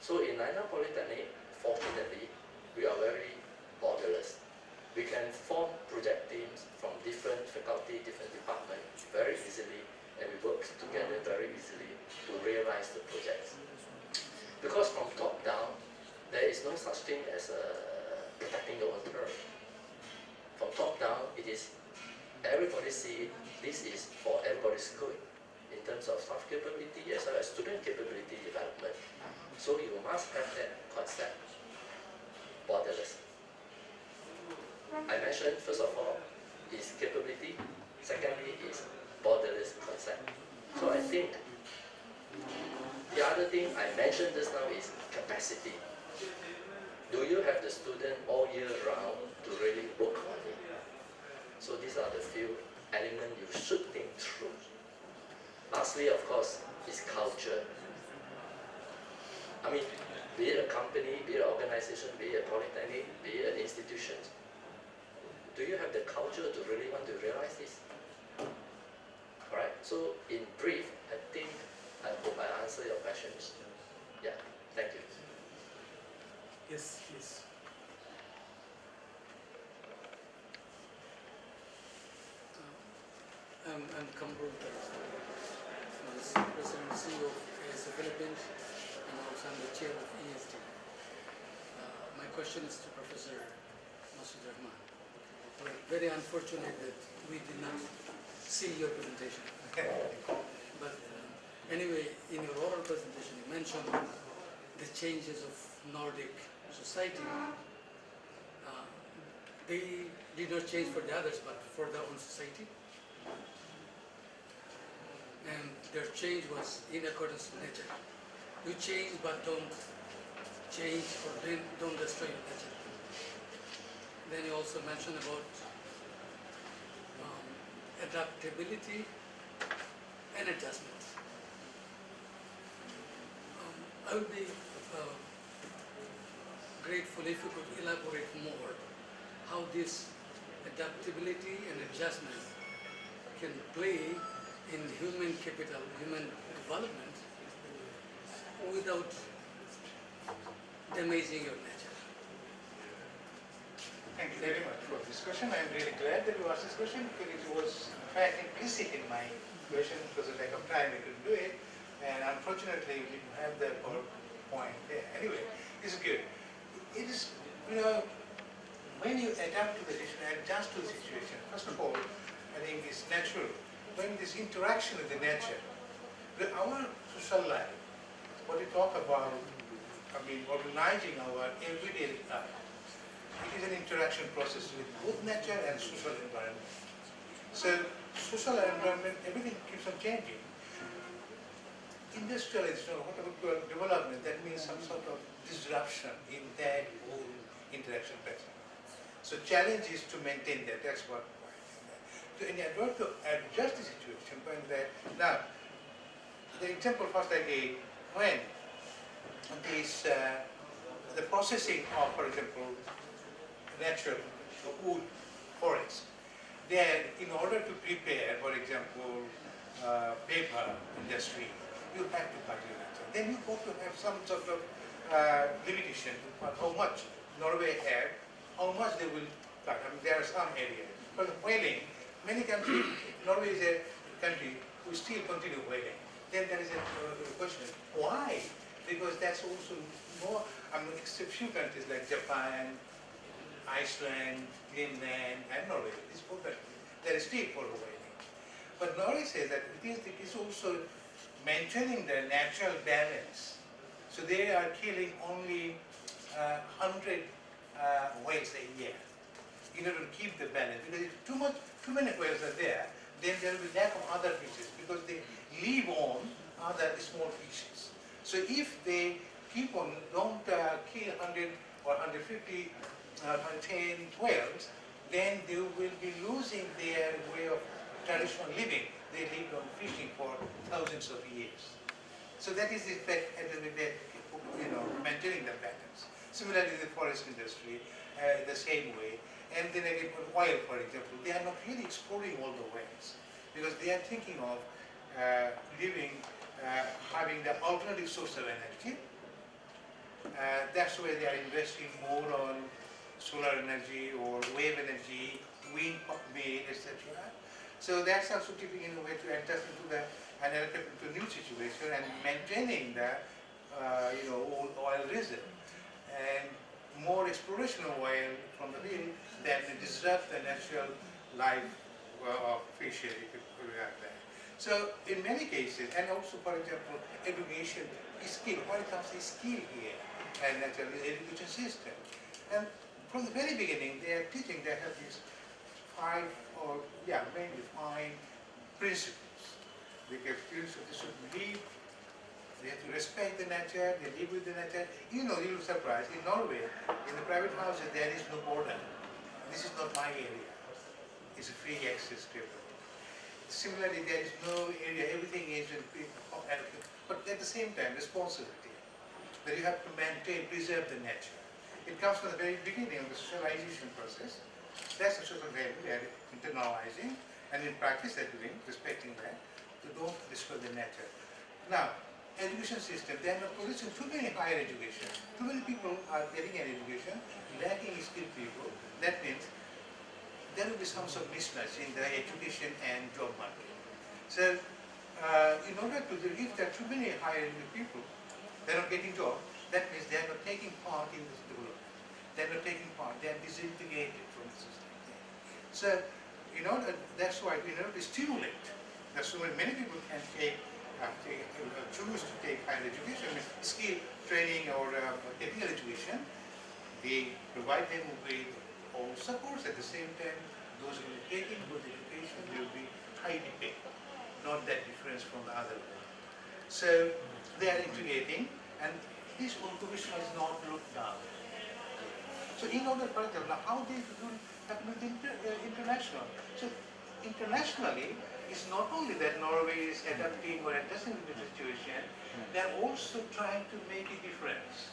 So in Nanyang Polytechnic, fortunately, we are very borderless. We can form project teams from different faculty, different departments very easily, and we work together very easily to realize the projects. Because from top down, there is no such thing as protecting your own turf. From top down, it is everybody see this is for everybody's good in terms of staff capability as well as student capability development. So you must have that concept, borderless. I mentioned first of all is capability, secondly is borderless concept. So I think the other thing I mentioned just now is capacity. Do you have the student all year round to really work on it? So these are the few elements you should think through. Lastly, of course, is culture. I mean, be it a company, be it an organization, be it a polytechnic, be it an institution. Do you have the culture to really want to realize this? Alright, so in brief, I hope I answer your questions. Yeah, thank you. Yes, please. I'm Kamrul I'm the President and CEO of ASA Philippines, and also I'm the Chair of ESD. My question is to Professor Masud Rahman. We're very unfortunate that we did not see your presentation. But anyway, in your oral presentation, you mentioned the changes of Nordic society. They did not change for the others, but for their own society. And their change was in accordance with nature. You change, but don't change or don't destroy your nature. Then you also mentioned about adaptability and adjustment. I would be grateful if you could elaborate more how this adaptability and adjustment can play in human capital, human development, without damaging your nature. Thank you very much for this question. I am really glad that you asked this question because it was in fact implicit in my question because of lack of time we couldn't do it, and unfortunately we didn't have the PowerPoint there. Anyway, it's good. It is, when you adapt to the situation, adjust to the situation, first of all, I think it's natural. When this interaction with the nature, our social life, what we talk about organizing our everyday life. It is an interaction process with both nature and social environment. So social environment, everything keeps on changing. Industrialization or whatever development, that means some sort of disruption in that whole interaction pattern. So challenge is to maintain that. That's what. So in order to adjust the situation, when that now the example first I gave, when this the processing of, for example, natural wood forest, then in order to prepare, for example, paper industry, you have to cultivate. Then you got to have some sort of limitation on how much Norway have, how much they will cut. I mean, there are some areas. For whaling, many countries, Norway is a country who still continue whaling. Then there is a question, why? Because that's also more, except few countries like Japan, Iceland, Greenland, and Norway. These four countries, they are still for whaling. But Norway says that it is also maintaining the natural balance. So they are killing only 100 whales a year in order to keep the balance. Because if too many whales are there, then there will be lack of other fishes because they live on other small fishes. So if they keep on, don't kill 100 or 150, 110 whales, then they will be losing their way of traditional living. They lived on fishing for thousands of years. So that is the effect, and maintaining the balance. Similarly, the forest industry, the same way. And then again, oil, for example, they are not really exploring all the ways because they are thinking of having the alternative source of energy. That's why they are investing more on solar energy or wave energy, wind, etc. So that's also keeping in a way to adjust into the new situation and maintaining the old oil reserve and more exploration of oil from the field that disrupt the natural life of fishery, if you put it like that. So in many cases, and also for example, education is skill. When it comes to skill here, and natural education system, and from the very beginning, they are teaching. They have these mainly 5 principles. Because students should live, they have to respect the nature, they live with the nature. You will be surprised, in Norway, in the private houses, there is no border. This is not my area. It's a free access to it. Similarly, there is no area, everything is in free, but at the same time, responsibility. That you have to maintain, preserve the nature. It comes from the very beginning of the socialization process. That's the social value they are internalizing, and in practice they're doing, respecting that, to don't destroy the nature. Now, education system, they are not producing too many higher education. Too many people are getting an education, lacking skilled people. That means there will be some sort of mismatch in the education and job market. So, in order to, if there are too many higher educated people, they are not getting jobs, that means they are not taking part in this development. They are not taking part, they are disintegrated from the system. So, that's why in order to stimulate, that's why many people can choose to take higher education, skill training or technical education. They provide them with all supports. At the same time, those who are taking good education will be highly paid, not that difference from the other one. So they are integrating, and this contribution is not looked down. So in order, for example, how they do that with international. So internationally, it's not only that Norway is adapting or adjusting to the situation, they are also trying to make a difference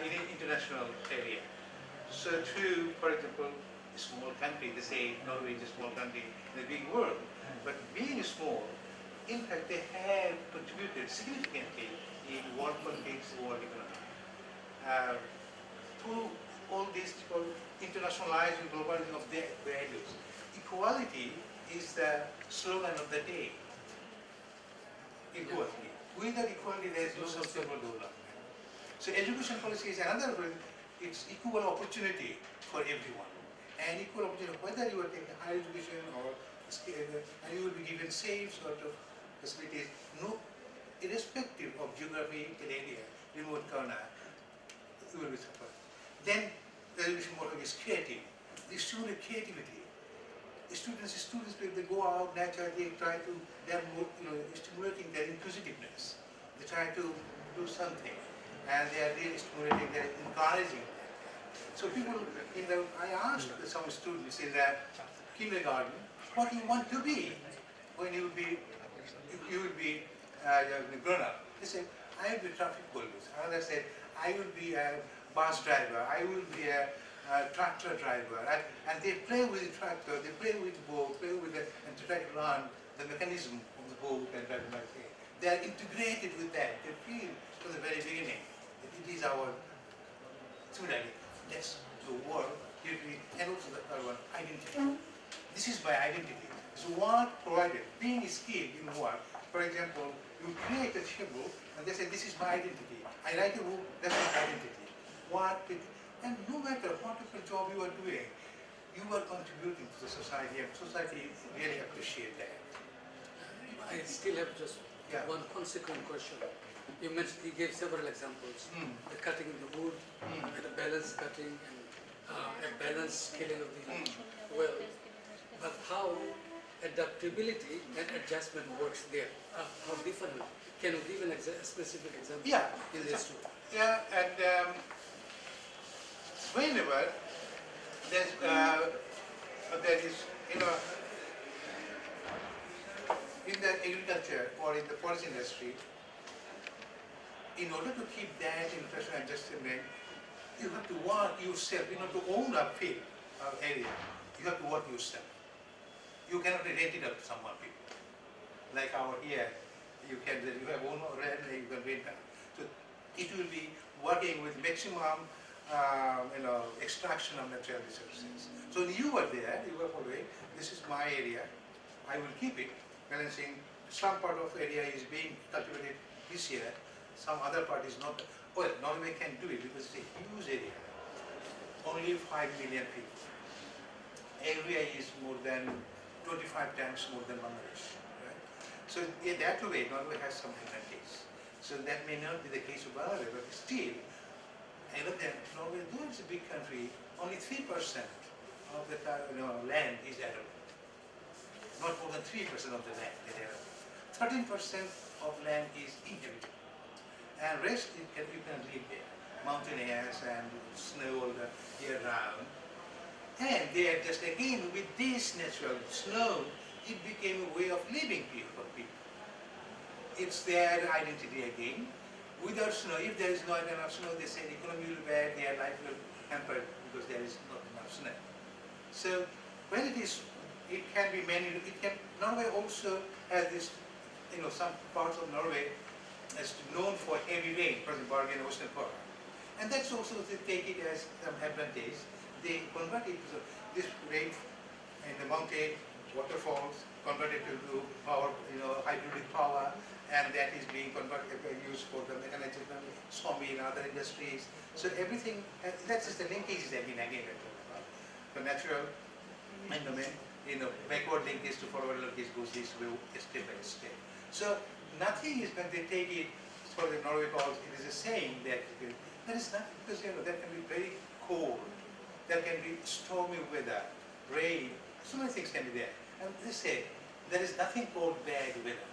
in an international area. So to, for example, a small country, they say Norway is a small country in the big world, but being small, in fact, they have contributed significantly in world politics, world economy. Through all these internationalized and globalizing of their values. Equality is the slogan of the day. Equality. Without equality, there is no sustainable development. So education policy is another way. It's equal opportunity for everyone. And equal opportunity, whether you are taking higher education or and you will be given same sort of facilities, no, irrespective of geographical area, you remote corner, you will be suffering. Then the evolution model is creative. They stimulate creativity. The students, they go out naturally, they try to, they are more, stimulating their inquisitiveness. They try to do something, and they are really stimulating, they are encouraging them. So people, I asked some students in the kindergarten, what do you want to be when you will be grown up? They said, I will be traffic police. Another said, I will be a bus driver. I will be a tractor driver. And they play with the tractor, they play with the boat, and to try to learn the mechanism of the boat and that kind of thing. They are integrated with that. They feel from the very beginning that it is our similarly. That's the world, and also the third one, identity. This is my identity. So work provided, being skilled in work, for example, you create a table and they say, this is my identity. I write a book, that's my identity. And no matter what type of job you are doing, you are contributing to the society, and society really appreciate that. I still have just one consequent question. You mentioned, you gave several examples. The cutting of the wood, the balance cutting, and a balanced scaling of the well. But how adaptability and adjustment works there? How different? Can you give a specific example in this two? Yeah, and whenever there is, in the agriculture or in the forest industry, in order to keep that interest and adjustment, you have to work yourself. To own a field or area, you have to work yourself. You cannot rent it out to someone people. Like our here, you have own land, you can rent it. So it will be working with maximum extraction of natural resources. So you were there, you were following, this is my area, I will keep it, balancing, some part of area is being cultivated this year, some other part is not. Well, Norway can do it because it's a huge area, only 5 million people. Area is more than 25 times more than Bangladesh. Right? So in that way, Norway has some advantage. So that may not be the case of Bangladesh, but still, Norway, though it's a big country, only 3% of the land is arable. Not more than 3% of the land is arable. 13% of land is inhabitable. And rest you can live there. Mountain airs and snow all the year round. And they are just again with this natural snow, it became a way of living for people. It's their identity again. Without snow, if there is not enough snow, they say the economy will be bad, their life will hampered because there is not enough snow. So when it can be Norway also has this, some parts of Norway is known for heavy rain, for example, Bergen Ocean Park. And that's also, they take it as some advantage. They convert it to this rain in the mountain, waterfalls, converted to power, hydraulic power, and that is being converted, used for the mechanization, sawmill, other industries. So everything, that's just the linkages again. The natural environment, backward linkage to forward linkage goes this way, step by step. So nothing is when they take it, for the Norway calls, it is a saying that there is nothing, because that can be very cold, there can be stormy weather, rain, so many things can be there. And they say there is nothing called bad weather.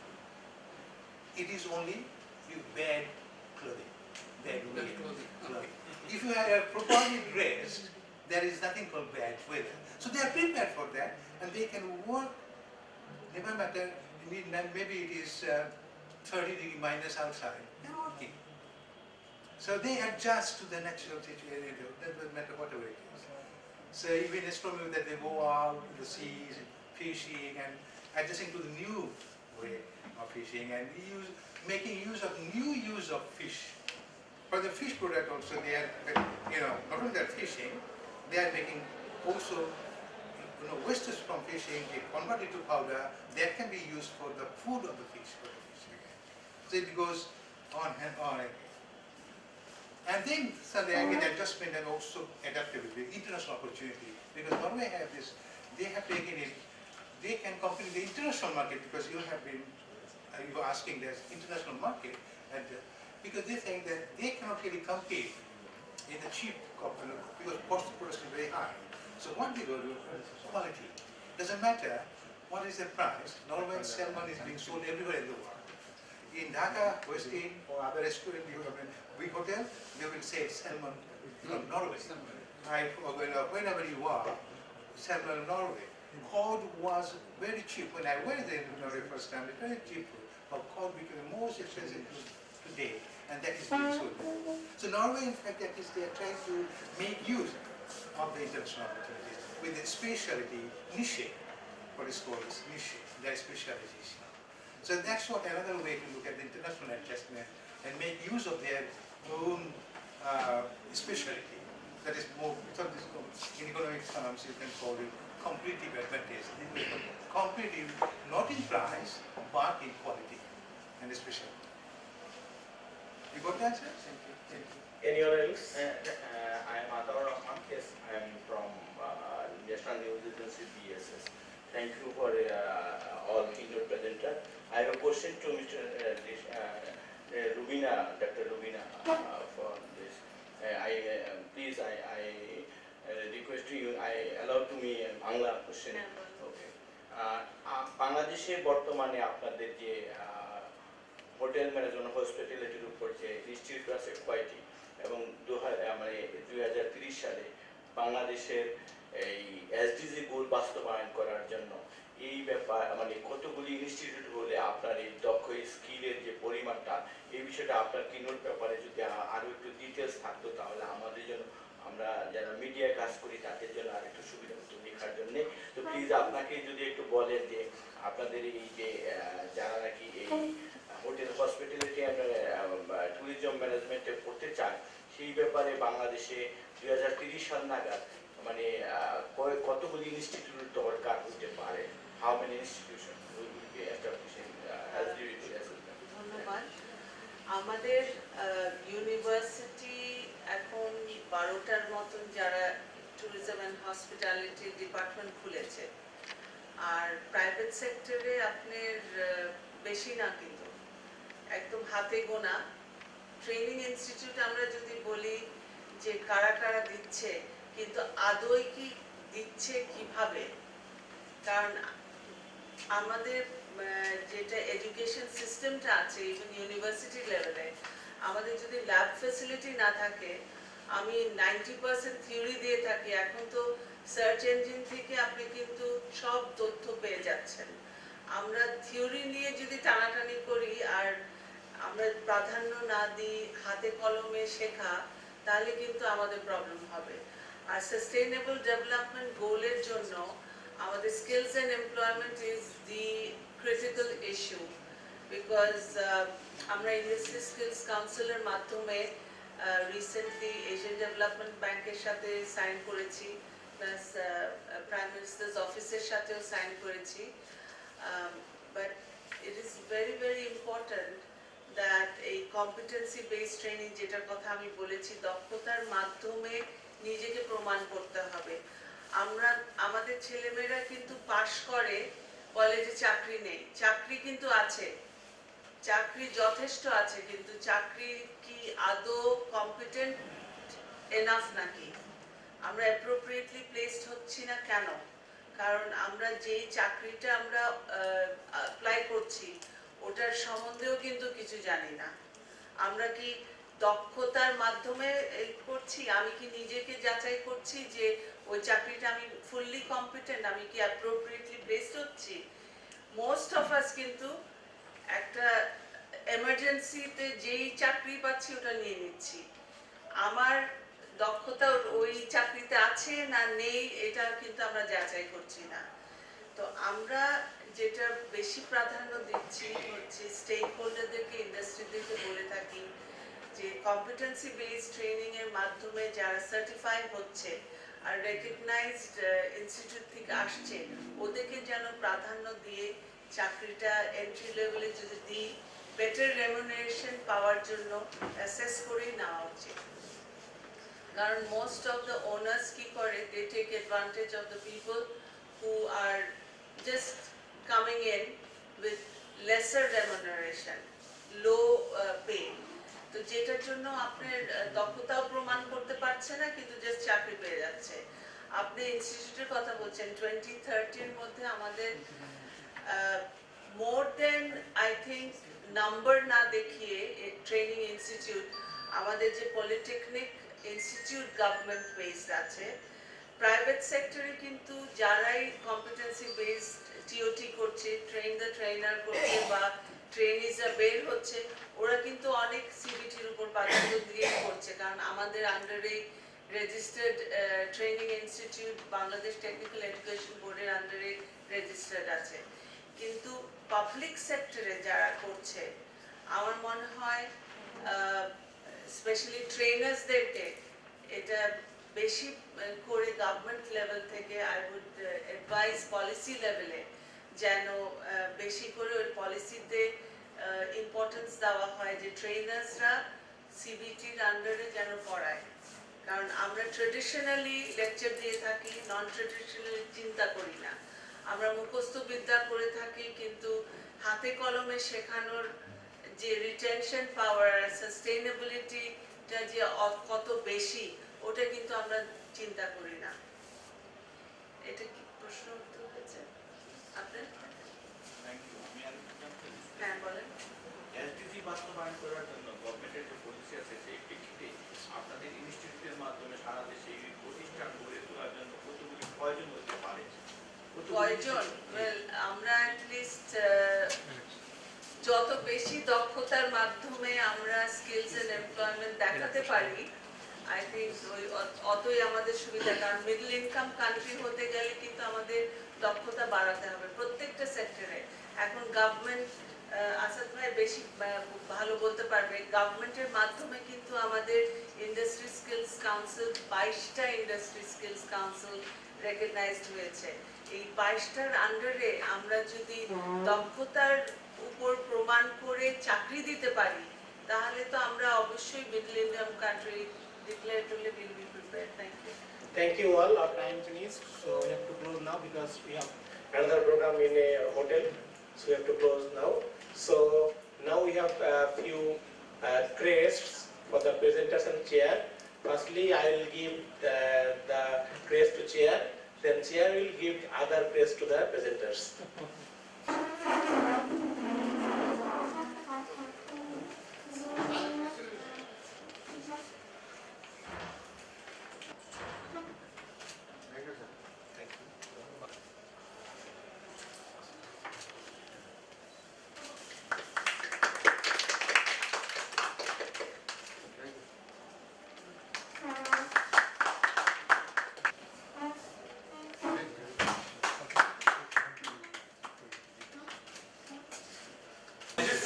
It is only bad clothing. Bad clothing. If you are properly dressed, there is nothing called bad weather. So they are prepared for that, and they can work, never matter, maybe it is 30 minus outside, they are working. So they adjust to the natural situation, it doesn't matter whatever it is. So even astronomy that they go out to the seas, fishing, and adjusting to the new way of fishing, and making use of fish. For the fish product also, they are, not only they're fishing, they are making also, wastes from fishing, they convert it to powder, that can be used for the food of the fish. So it goes on and on again. And then, so they again adjustment and also adaptability, international opportunity, because Norway have this, they have taken it, they can compete in the international market, because you have been, you are asking there's international market, and because they think that they cannot cannot really compete in the cheap because cost of production is very high. So what they go to quality. Doesn't matter what is the price. Norwegian salmon is being sold everywhere in the world. In Dhaka, West End, or other restaurant, you have a big hotel, they will say salmon from Norway. Right? Or whenever you are, salmon Norway. Cod was very cheap. When I went there in Norway first time, it's very cheap. But cod became the most expensive today, and that is being sold. So Norway, in fact, that is they are trying to make use of the international opportunities with the specialty niche, what is called niche, their specialization. So that's what another way to look at the international adjustment and make use of their own specialty. That is more, so this, in economic terms, you can call it competitive advantage. Competitive, not in price, but in quality and specialty. You got that, sir? Thank you. Thank you. Anyone else? I am Adar Rahman. Yes, I am from National News Agency BSS. Thank you for all keynote presenter. I have a question to Mr. Rubina, Dr. Rubina, for this. Please, I request to you, allow to me Bangla question. Okay. বাংলাদেশে বর্তমানে আপনাদের যে hotel management হসপিটালিটির উপর যে institute আছে কয়টি এবং 2030 সালে বাংলাদেশের এই এসডিজি গোল বাস্তবায়ন করার জন্য এই ব্যাপার মানে কতগুলি ইনস্টিটিউট হলে আপনার এই দক্ষ স্কিলের যে পরিমাণটা এই বিষয়টা আপনার কিনোর ব্যাপারে যদি আরো একটু ডিটেলস থাকতো তাহলে আমাদের জন্য আমরা যারা মিডিয়া কাজ করি তাদের জন্য আরেকটু সুবিধা হতো লেখার জন্য। তো প্লিজ আপনাকে যদি একটু বলেন যে আপনাদের এই যে যারা নাকি এই হোটেল হসপিটালিটি এন্ড ট্যুরিজম ম্যানেজমেন্টে পড়তে চায় সেই ব্যাপারে বাংলাদেশে 2030 সাল নাগাদ মানে কতগুলি ইনস্টিটিউট দরকার হতে পারে, how many institution will be establishing as duty. ধন্যবাদ। আমাদের ইউনিভার্সিটি এখন 12টার মতন যারা ট্যুরিজম অ্যান্ড হসপিটালিটি ডিপার্টমেন্ট খুলেছে, আর প্রাইভেট সেক্টরে আপনার বেশি না, কিন্তু একদম হাতে গোনা। ট্রেনিং ইনস্টিটিউট আমরা যদি বলি যে কারা কারা দিচ্ছে, কিন্তু আদৌ কি দিচ্ছে কিভাবে? কারণ আমাদের যেটা এডুকেশন সিস্টেমটা আছে ইভেন ইউনিভার্সিটি লেভেলে, আমাদের যদি ল্যাব ফ্যাসিলিটি না থাকে, আমি 90% থিওরি দিয়ে থাকি, এখন তো সার্চ ইঞ্জিন থেকে আপনি কিন্তু সব তথ্য পেয়ে যাচ্ছেন। আমরা থিওরি নিয়ে যদি টানাটানি করি আর আমরা প্রাধান্য না দিই হাতে কলমে শেখা, তাহলে কিন্তু আমাদের প্রবলেম হবে। আর সাস্টেইনেবল ডেভেলপমেন্ট গোলের জন্য আমাদের skills and employment is the critical issue, because আমরা ইন্ডাস্ট্রি স্কিলস কাউন্সিলের মাধ্যমে রিসেন্টলি এশিয়ান ডেভেলপমেন্ট ব্যাংকের সাথে সাইন করেছি, প্লাস প্রাইম মিনিস্টার্স অফিসের সাথেও সাইন করেছি। But it is very very important that এই কম্পিটেন্সি বেসড ট্রেনিং যেটার কথা আমি বলেছি, দক্ষতার মাধ্যমে নিজেকে প্রমাণ করতে হবে। আমাদের ছেলেমেয়েরা কিন্তু পাশ করে কলেজে চাকরি নেই, চাকরি কিন্তু আছে, চাকরি যথেষ্ট আছে, কিন্তু চাকরি কি আদৌ কম্পিটেন্ট এনাফ নাকি? আমরা অ্যাপ্রোপ্রিয়েটলি প্লেসড হচ্ছি না কেন? কারণ আমরা যেই চাকরিটা আমরা অ্যাপ্লাই করছি ওটার সম্বন্ধেও কিন্তু কিছু জানি না। আমরা কি দক্ষতার মাধ্যমে করছি? আমি কি নিজেকে যাচাই করছি যে ওই চাকরিটা আমি ফুললি কম্পিটেন্ট, আমি কি অ্যাপ্রোপ্রিয়েটলি প্লেসড হচ্ছি? মোস্ট অফ আস কিন্তু একটা এমার্জেন্সিতে যেই চাকরি পাচ্ছি ওটা নিয়ে নিচ্ছি। আমার দক্ষতা ওই চাকরিতে আছে না নেই এটা কিন্তু আমরা যাচাই করছি না। তো আমরা যেটা বেশি প্রাধান্য দিচ্ছি হচ্ছে স্টেক হোল্ডারদেরকে, ইন্ডাস্ট্রিদেরকে বলে থাকি যে কম্পিটেন্সি বেসড ট্রেনিং এর মাধ্যমে যারা সার্টিফাই হচ্ছে আর রেকগনাইজড ইনস্টিটিউট থেকে আসছে ওদেরকে যেন প্রাধান্য দিয়ে চাকরিটা এন্ট্রি লেভেলে যদি দিই, বেটার রেমুনারেশন পাওয়ার জন্য অ্যাসেস করেই নেওয়া উচিত। কারণ মোস্ট অফ দ্য ওনার্স কি করে, they take advantage of the people who are just coming in with lesser remuneration, low pay. তো যেটার জন্য আপনার দক্ষতাও প্রমাণ করতে পারছে না, কিন্তু জাস্ট চাকরি পেয়ে যাচ্ছে। আপনি ইনস্টিটিউটের কথা বলছেন, 2030 এর মধ্যে আমাদের মোর দেন আই থিঙ্ক নাম্বার না দেখিয়ে ট্রেনিং ইনস্টিটিউট, আমাদের যে পলিটেকনিক ইনস্টিটিউট গভর্নমেন্ট বেসড আছে, প্রাইভেট সেক্টরে কিন্তু যারাই কম্পিটেন্সি বেসড টিওটি করছে, ট্রেন দ্য ট্রেনার করছে বা ট্রেনিজরা বের হচ্ছে, ওরা কিন্তু অনেক সিবিটির উপর প্রাধান্য দিয়ে করছে, কারণ আমাদের আন্ডারে registered training institute Bangladesh technical education বোর্ডের আন্ডারে রেজিস্টার্ড আছে। কিন্তু পাবলিক সেক্টরে যারা করছে, আমার মনে হয় স্পেশালি ট্রেনার্সদেরকে এটা বেশি করে গভর্নমেন্ট লেভেল থেকে আই উড অ্যাডভাইস পলিসি লেভেলে যেন বেশি করে ওই পলিসিতে ইম্পর্টেন্স দেওয়া হয় যে ট্রেনার্সরা সিবিটির আন্ডারে যেন পড়ায়। কারণ আমরা ট্রেডিশনালি লেকচার দিয়ে থাকি, নন ট্রেডিশনালি চিন্তা করি না। আমরা মুখস্থ বিদ্যা করে থাকি, কিন্তু হাতে কলমে শেখানোর যে রিটেনশন পাওয়ার, সাস্টেইনেবিলিটিটা যে কত বেশি, ওটা কিন্তু আমরা চিন্তা করি না। এটা কি প্রশ্ন উত্তর হয়েছে আপনার? হ্যাঁ বলেন। এসডিজি বাস্তবায়ন করার জন্য গভর্নমেন্টের যে পলিসি আছে সেই প্রেক্ষিতে আপনাদের ইনস্টিটিউটের মাধ্যমে সারা দেশে এই প্রতিষ্ঠান গড়ে তোলার জন্য কতগুলি প্রয়োজন হতে পারে? প্রয়োজন, আমরা অ্যাটলিস্ট যত বেশি দক্ষতার মাধ্যমে আমরা স্কিলস এন্ড এমপ্লয়মেন্ট দেখাতে পারি, আই থিঙ্ক অতই আমাদের সুবিধা। কারণ মিডল ইনকাম কান্ট্রি হতে গেলে কিন্তু আমাদের দক্ষতা বাড়াতে হবে প্রত্যেকটা সেক্টরে। এখন গভর্নমেন্ট, আসাদ ভাই বেশি ভালো বলতে পারবে, গভর্নমেন্টের মাধ্যমে কিন্তু আমাদের ইন্ডাস্ট্রি স্কিলস কাউন্সিল, 22টা ইন্ডাস্ট্রি স্কিলস কাউন্সিল রেকগনাইজড হয়েছে। এই 22টার আন্ডারে আমরা যদি দক্ষতার উপর প্রমাণ করে চাকরি দিতে পারি, তাহলে তো আমরা অবশ্যই middle income country declaratively will be prepared. Thank you. Thank you all. Our time finished, so we have to close now because we have another program in a hotel, so we have to close now. So now we have a few crests for the presentation chair. Firstly, I will give the crest to chair, then chair will give other crest to the presenters.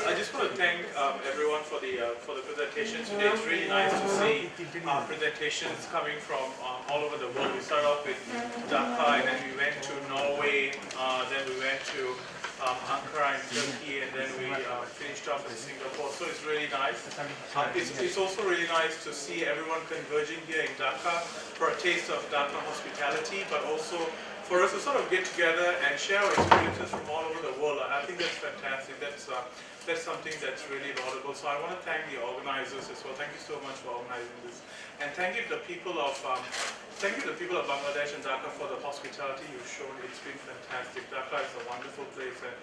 I just want to thank everyone for the presentation today. It's really nice to see presentations coming from all over the world. We started off with Dhaka, and then we went to Norway, then we went to Ankara in Turkey, and then we finished off in Singapore. So it's really nice. It's also really nice to see everyone converging here in Dhaka for a taste of Dhaka hospitality, but also for us to sort of get together and share our experiences from all over the world. I think that's fantastic. That's something that's really laudable. So I want to thank the organizers as well. Thank you so much for organizing this, and thank you to the people of Bangladesh and Dhaka for the hospitality you've shown. It's been fantastic. Dhaka is a wonderful place, and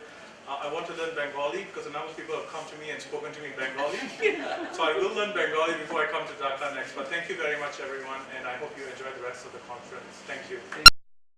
I want to learn Bengali because a number of people have come to me and spoken to me in Bengali. So I will learn Bengali before I come to Dhaka next. But thank you very much, everyone, and I hope you enjoy the rest of the conference. Thank you.